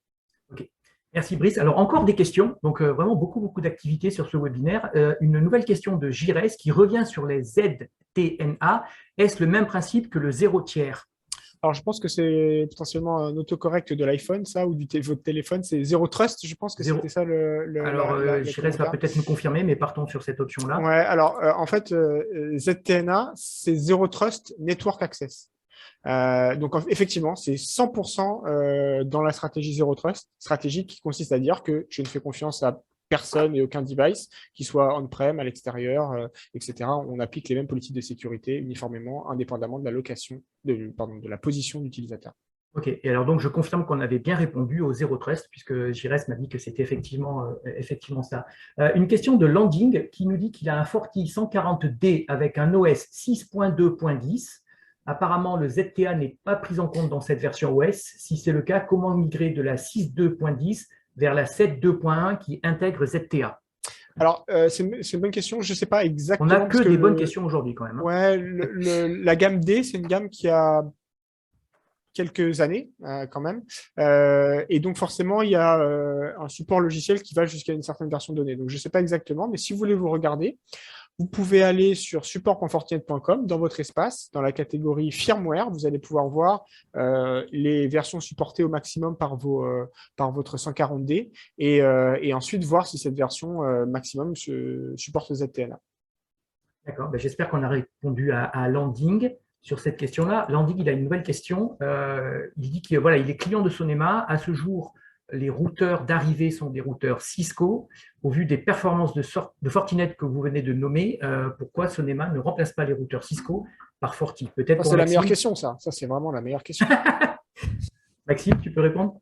Ok. Merci Brice. Alors encore des questions, donc vraiment beaucoup d'activités sur ce webinaire. Une nouvelle question de Jires qui revient sur les ZTNA. Est-ce le même principe que le zéro tiers? Alors, je pense que c'est potentiellement un autocorrect de l'iPhone, ça, ou votre téléphone. C'est Zero Trust, je pense que c'était ça Alors, Jires va peut-être nous confirmer, mais partons sur cette option-là. Ouais, alors, en fait, ZTNA, c'est Zero Trust Network Access. Donc, effectivement, c'est 100% dans la stratégie Zero Trust, stratégie qui consiste à dire que je ne fais confiance à personne et aucun device, qui soit on-prem, à l'extérieur, etc. On applique les mêmes politiques de sécurité uniformément, indépendamment de la location, de la position d'utilisateur. Ok, et alors donc je confirme qu'on avait bien répondu au Zero Trust, puisque Jires m'a dit que c'était effectivement ça. Une question de Landing qui nous dit qu'il a un Forti 140D avec un OS 6.2.10. Apparemment, le ZTA n'est pas pris en compte dans cette version OS. Si c'est le cas, comment migrer de la 6.2.10 vers la 7.2.1 qui intègre ZTA? Alors, c'est une bonne question. Je ne sais pas exactement. On n'a que des bonnes questions aujourd'hui quand même. Ouais, la gamme D, c'est une gamme qui a quelques années quand même. Et donc, forcément, il y a un support logiciel qui va jusqu'à une certaine version donnée. Donc, je ne sais pas exactement, mais si vous voulez vous regarder, vous pouvez aller sur support.fortinet.com dans votre espace, dans la catégorie firmware. Vous allez pouvoir voir les versions supportées au maximum par votre 140D et ensuite voir si cette version maximum supporte ZTNA. D'accord, ben, j'espère qu'on a répondu à Landing. sur cette question-là. Landig, il a une nouvelle question. Il dit qu'il voilà, il est client de Sonema. À ce jour, les routeurs d'arrivée sont des routeurs Cisco. Au vu des performances de Fortinet que vous venez de nommer, pourquoi Sonema ne remplace pas les routeurs Cisco par Forti? Peut-être pour C'est la Maxime. meilleure question, ça. Ça, c'est vraiment la meilleure question. Maxime, tu peux répondre?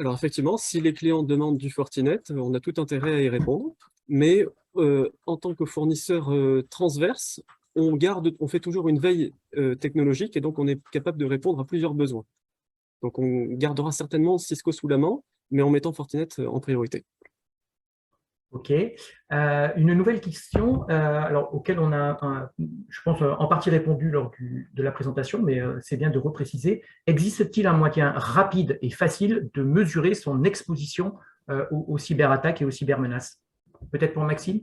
Alors effectivement, si les clients demandent du Fortinet, on a tout intérêt à y répondre. Mais en tant que fournisseur transverse, on fait toujours une veille technologique et donc on est capable de répondre à plusieurs besoins. Donc on gardera certainement Cisco sous la main, mais en mettant Fortinet en priorité. Ok. Une nouvelle question, alors, auquel on a, je pense, en partie répondu lors de la présentation, mais c'est bien de repréciser. Existe-t-il un moyen rapide et facile de mesurer son exposition aux cyberattaques et aux cybermenaces? Peut-être pour Maxime?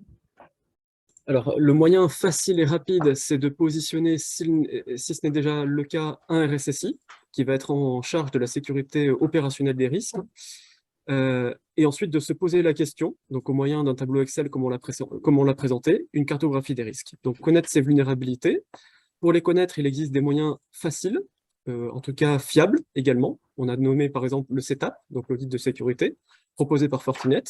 Alors, le moyen facile et rapide, c'est de positionner, si ce n'est déjà le cas, un RSSI qui va être en charge de la sécurité opérationnelle des risques. Et ensuite de se poser la question, donc au moyen d'un tableau Excel comme on l'a présenté, une cartographie des risques. Donc connaître ces vulnérabilités. Pour les connaître, il existe des moyens faciles, en tout cas fiables également. On a nommé par exemple le CETAP, donc l'audit de sécurité, proposé par Fortinet.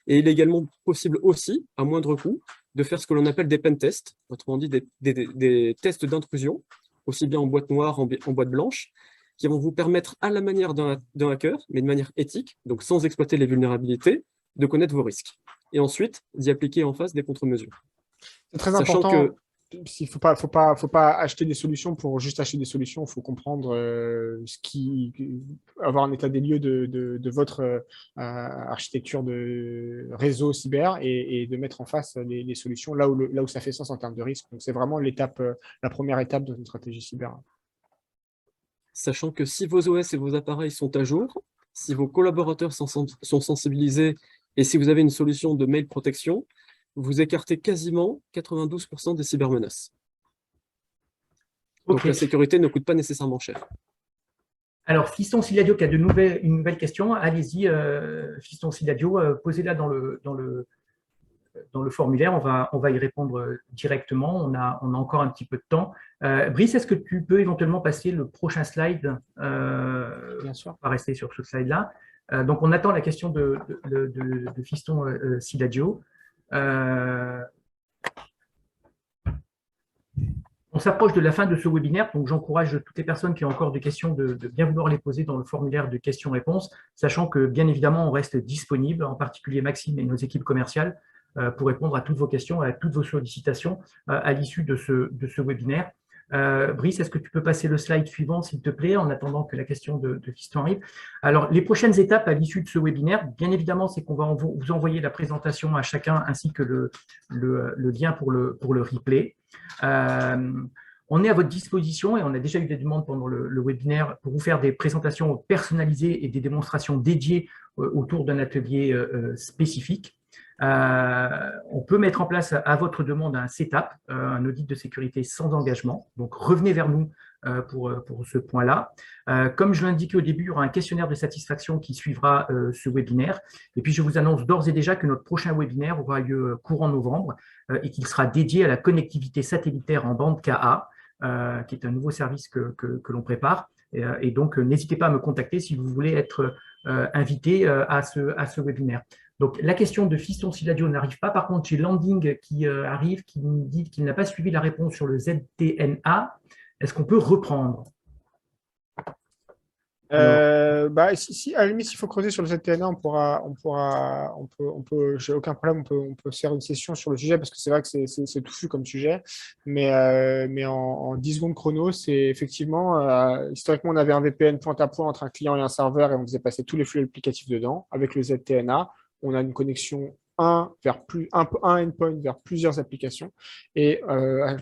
Et il est également possible aussi, à moindre coût, de faire ce que l'on appelle des pen tests, autrement dit des tests d'intrusion, aussi bien en boîte noire, en boîte blanche, qui vont vous permettre, à la manière d'un hacker, mais de manière éthique, donc sans exploiter les vulnérabilités, de connaître vos risques. Et ensuite, d'y appliquer en face des contre-mesures. C'est très Sachant important. que Il ne faut pas acheter des solutions pour juste acheter des solutions. Il faut comprendre avoir un état des lieux de votre architecture de réseau cyber et de mettre en face les solutions là où ça fait sens en termes de risque. Donc, c'est vraiment la première étape de une stratégie cyber. Sachant que si vos OS et vos appareils sont à jour, si vos collaborateurs sont sensibilisés et si vous avez une solution de mail protection, vous écartez quasiment 92% des cybermenaces. Donc la sécurité ne coûte pas nécessairement cher. Alors, Fiston Siladio qui a une nouvelle question, allez-y, Fiston Siladio, posez-la dans le formulaire, on va y répondre directement, on a encore un petit peu de temps. Brice, est-ce que tu peux éventuellement passer le prochain slide? Bien sûr. On va rester sur ce slide-là. Donc, on attend la question de Fiston Siladio. On s'approche de la fin de ce webinaire, donc j'encourage toutes les personnes qui ont encore des questions de bien vouloir les poser dans le formulaire de questions-réponses, sachant que bien évidemment on reste disponible, en particulier Maxime et nos équipes commerciales, pour répondre à toutes vos questions, à toutes vos sollicitations à l'issue de ce webinaire. Brice, est-ce que tu peux passer le slide suivant, s'il te plaît, en attendant que la question de Fiston arrive? Alors, les prochaines étapes à l'issue de ce webinaire, bien évidemment, c'est qu'on va vous envoyer la présentation à chacun, ainsi que le lien pour le replay. On est à votre disposition et on a déjà eu des demandes pendant le webinaire pour vous faire des présentations personnalisées et des démonstrations dédiées autour d'un atelier spécifique. On peut mettre en place à votre demande un setup, un audit de sécurité sans engagement. Donc, revenez vers nous pour ce point-là. Comme je l'indiquais au début, il y aura un questionnaire de satisfaction qui suivra ce webinaire. Et puis, je vous annonce d'ores et déjà que notre prochain webinaire aura lieu courant novembre et qu'il sera dédié à la connectivité satellitaire en bande Ka, qui est un nouveau service que l'on prépare. Et donc, n'hésitez pas à me contacter si vous voulez être invité à ce webinaire. Donc, la question de Fiston Siladio n'arrive pas. Par contre, j'ai Landing qui arrive, qui nous dit qu'il n'a pas suivi la réponse sur le ZTNA. Est-ce qu'on peut reprendre? À la limite, s'il faut creuser sur le ZTNA, j'ai aucun problème, on peut faire une session sur le sujet parce que c'est vrai que c'est touffu comme sujet. Mais en 10 secondes chrono, c'est effectivement, historiquement, on avait un VPN point à point entre un client et un serveur et on faisait passer tous les flux applicatifs dedans. Avec le ZTNA, on a une connexion un endpoint vers plusieurs applications. Et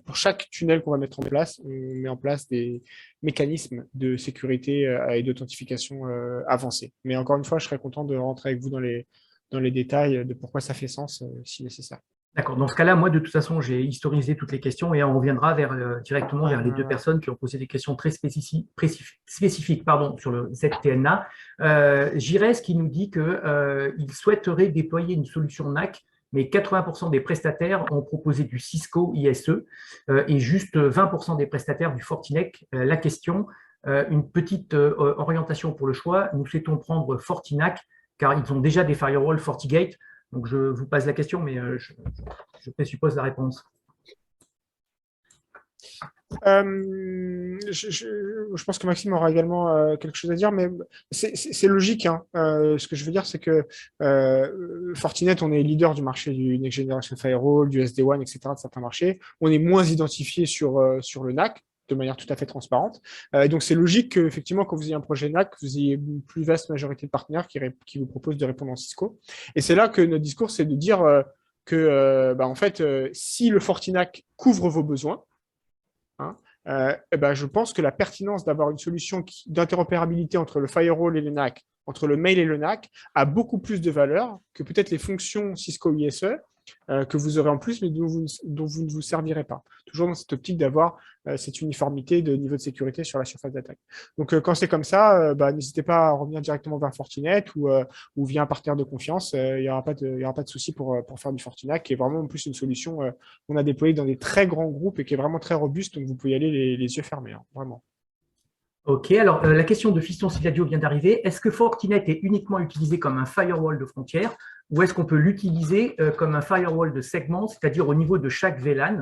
pour chaque tunnel qu'on va mettre en place, on met en place des mécanismes de sécurité et d'authentification avancés. Mais encore une fois, je serais content de rentrer avec vous dans les détails de pourquoi ça fait sens si nécessaire. D'accord. Dans ce cas-là, moi, de toute façon, j'ai historisé toutes les questions et on reviendra directement vers les deux personnes qui ont posé des questions très spécifiques sur le ZTNA. Jires qui nous dit qu'il souhaiterait déployer une solution NAC mais 80% des prestataires ont proposé du Cisco ISE et juste 20% des prestataires du Fortinet. La question, une petite orientation pour le choix, nous souhaitons prendre Fortinac car ils ont déjà des firewalls FortiGate. Donc, je vous pose la question, mais je présuppose la réponse. Je pense que Maxime aura également quelque chose à dire, mais c'est logique. Hein. Ce que je veux dire, c'est que Fortinet, on est leader du marché du Next Generation Firewall, du SD-WAN, etc., de certains marchés. On est moins identifié sur le NAC de manière tout à fait transparente. Donc, c'est logique qu'effectivement, quand vous ayez un projet NAC, vous ayez une plus vaste majorité de partenaires qui vous proposent de répondre en Cisco. Et c'est là que notre discours, c'est de dire que, en fait, si le Fortinac couvre vos besoins, je pense que la pertinence d'avoir une solution d'interopérabilité entre le firewall et le NAC, entre le mail et le NAC, a beaucoup plus de valeur que peut-être les fonctions Cisco ISE que vous aurez en plus, mais dont vous ne vous servirez pas. Toujours dans cette optique d'avoir cette uniformité de niveau de sécurité sur la surface d'attaque. Donc, quand c'est comme ça, n'hésitez pas à revenir directement vers Fortinet ou via un partenaire de confiance. Il n'y aura pas de souci pour faire du Fortinet, qui est vraiment en plus une solution qu'on a déployée dans des très grands groupes et qui est vraiment très robuste. Donc, vous pouvez y aller les yeux fermés, hein, vraiment. OK, alors la question de Fiston Siladio vient d'arriver. Est-ce que Fortinet est uniquement utilisé comme un firewall de frontière ou est-ce qu'on peut l'utiliser comme un firewall de segment, c'est-à-dire au niveau de chaque VLAN?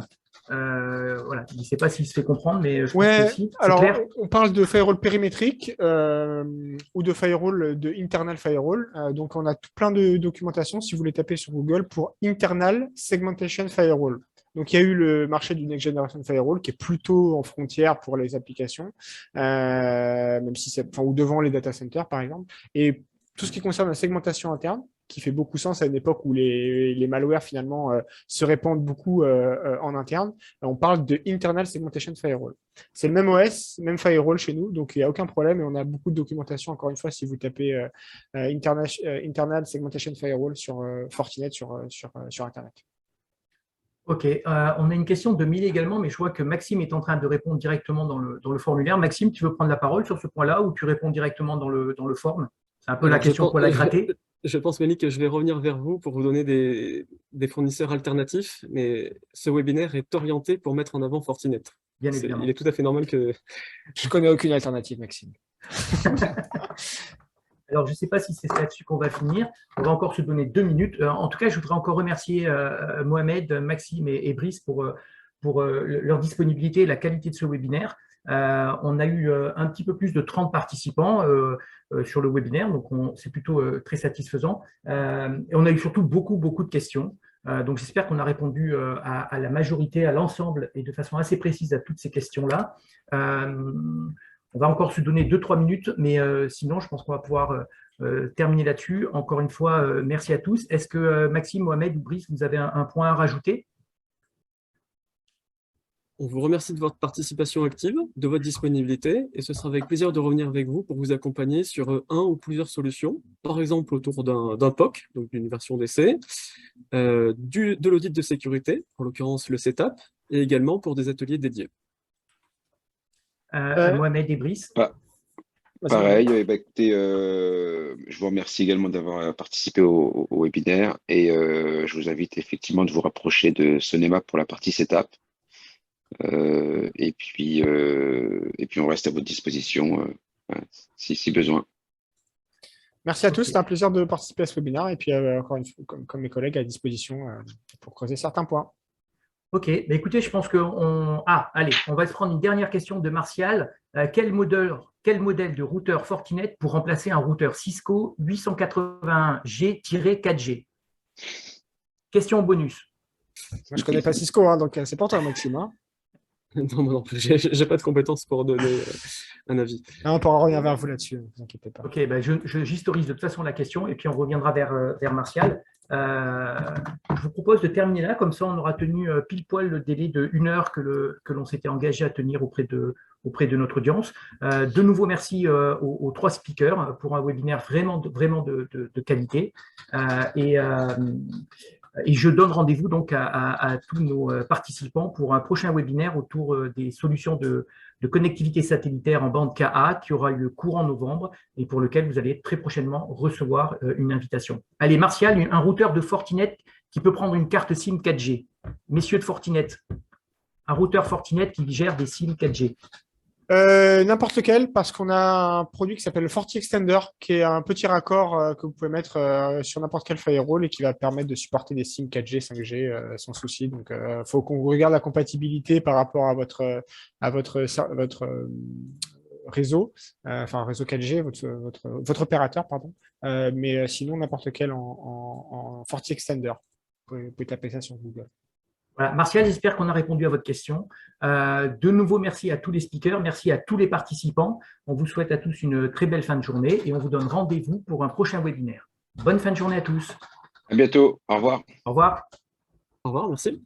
Voilà, je ne sais pas s'il se fait comprendre, mais je pense que si, alors, clair. On parle de firewall périmétrique ou de firewall de internal firewall. Donc, on a plein de documentation, si vous voulez taper sur Google, pour internal segmentation firewall. Donc, il y a eu le marché du Next Generation Firewall qui est plutôt en frontière pour les applications, même si c'est, ou devant les data centers, par exemple. Et tout ce qui concerne la segmentation interne, qui fait beaucoup sens à une époque où les malwares, finalement, se répandent beaucoup en interne, on parle de Internal Segmentation Firewall. C'est le même OS, même firewall chez nous, donc il n'y a aucun problème et on a beaucoup de documentation, encore une fois, si vous tapez Internal Segmentation Firewall sur Fortinet sur Internet. OK, on a une question de Milly également, mais je vois que Maxime est en train de répondre directement dans le formulaire. Maxime, tu veux prendre la parole sur ce point-là ou tu réponds directement dans le form? C'est un peu la question pour la gratter. Je pense, Mélie, que je vais revenir vers vous pour vous donner des fournisseurs alternatifs, mais ce webinaire est orienté pour mettre en avant Fortinet. Bien évidemment. Il est tout à fait normal que… Je ne connais aucune alternative, Maxime. Alors, je ne sais pas si c'est là-dessus qu'on va finir. On va encore se donner 2 minutes. En tout cas, je voudrais encore remercier Mohamed, Maxime et Brice pour leur disponibilité et la qualité de ce webinaire. On a eu un petit peu plus de 30 participants sur le webinaire, donc c'est plutôt très satisfaisant. Et on a eu surtout beaucoup de questions. Donc, j'espère qu'on a répondu à la majorité, à l'ensemble et de façon assez précise à toutes ces questions-là. On va encore se donner 2-3 minutes, mais sinon, je pense qu'on va pouvoir terminer là-dessus. Encore une fois, merci à tous. Est-ce que Maxime, Mohamed ou Brice, vous avez un point à rajouter? On vous remercie de votre participation active, de votre disponibilité, et ce sera avec plaisir de revenir avec vous pour vous accompagner sur un ou plusieurs solutions, par exemple autour d'un POC, donc d'une version d'essai, de l'audit de sécurité, en l'occurrence le setup, et également pour des ateliers dédiés. Mohamed et Brice. Pareil, écoutez, je vous remercie également d'avoir participé au webinaire et je vous invite effectivement de vous rapprocher de Sonema pour la partie setup. Et puis on reste à votre disposition si besoin. Merci à tous, c'était un plaisir de participer à ce webinaire et puis encore une fois, comme mes collègues, à disposition pour creuser certains points. Ok, bah écoutez, je pense allez, on va se prendre une dernière question de Martial. Quel modèle de routeur Fortinet pour remplacer un routeur Cisco 881G-4G? Question bonus. Moi, je ne connais pas Cisco, hein, donc c'est pour toi, Maxime. Hein. Non, j'ai pas de compétences pour donner un avis. Non, on pourra revenir vers vous là-dessus, ne vous inquiétez pas. Ok, bah j'historise de toute façon la question et puis on reviendra vers Martial. Je vous propose de terminer là, comme ça on aura tenu pile poil le délai de 1 heure que l'on s'était engagé à tenir auprès de notre audience. De nouveau, merci aux 3 speakers pour un webinaire vraiment de qualité. Et je donne rendez-vous donc à tous nos participants pour un prochain webinaire autour des solutions de connectivité satellitaire en bande Ka qui aura lieu courant novembre et pour lequel vous allez très prochainement recevoir une invitation. Allez, Martial, un routeur de Fortinet qui peut prendre une carte SIM 4G? Messieurs de Fortinet, un routeur Fortinet qui gère des SIM 4G. N'importe lequel, parce qu'on a un produit qui s'appelle le FortiExtender, qui est un petit raccord que vous pouvez mettre sur n'importe quel firewall et qui va permettre de supporter des SIM 4G, 5G sans souci. Donc, il faut qu'on regarde la compatibilité par rapport à votre réseau, enfin réseau 4G, votre opérateur, pardon. Mais sinon, n'importe lequel en FortiExtender. Vous pouvez taper ça sur Google. Voilà. Martial, j'espère qu'on a répondu à votre question. De nouveau, merci à tous les speakers, merci à tous les participants. On vous souhaite à tous une très belle fin de journée et on vous donne rendez-vous pour un prochain webinaire. Bonne fin de journée à tous. À bientôt. Au revoir. Au revoir. Au revoir, merci.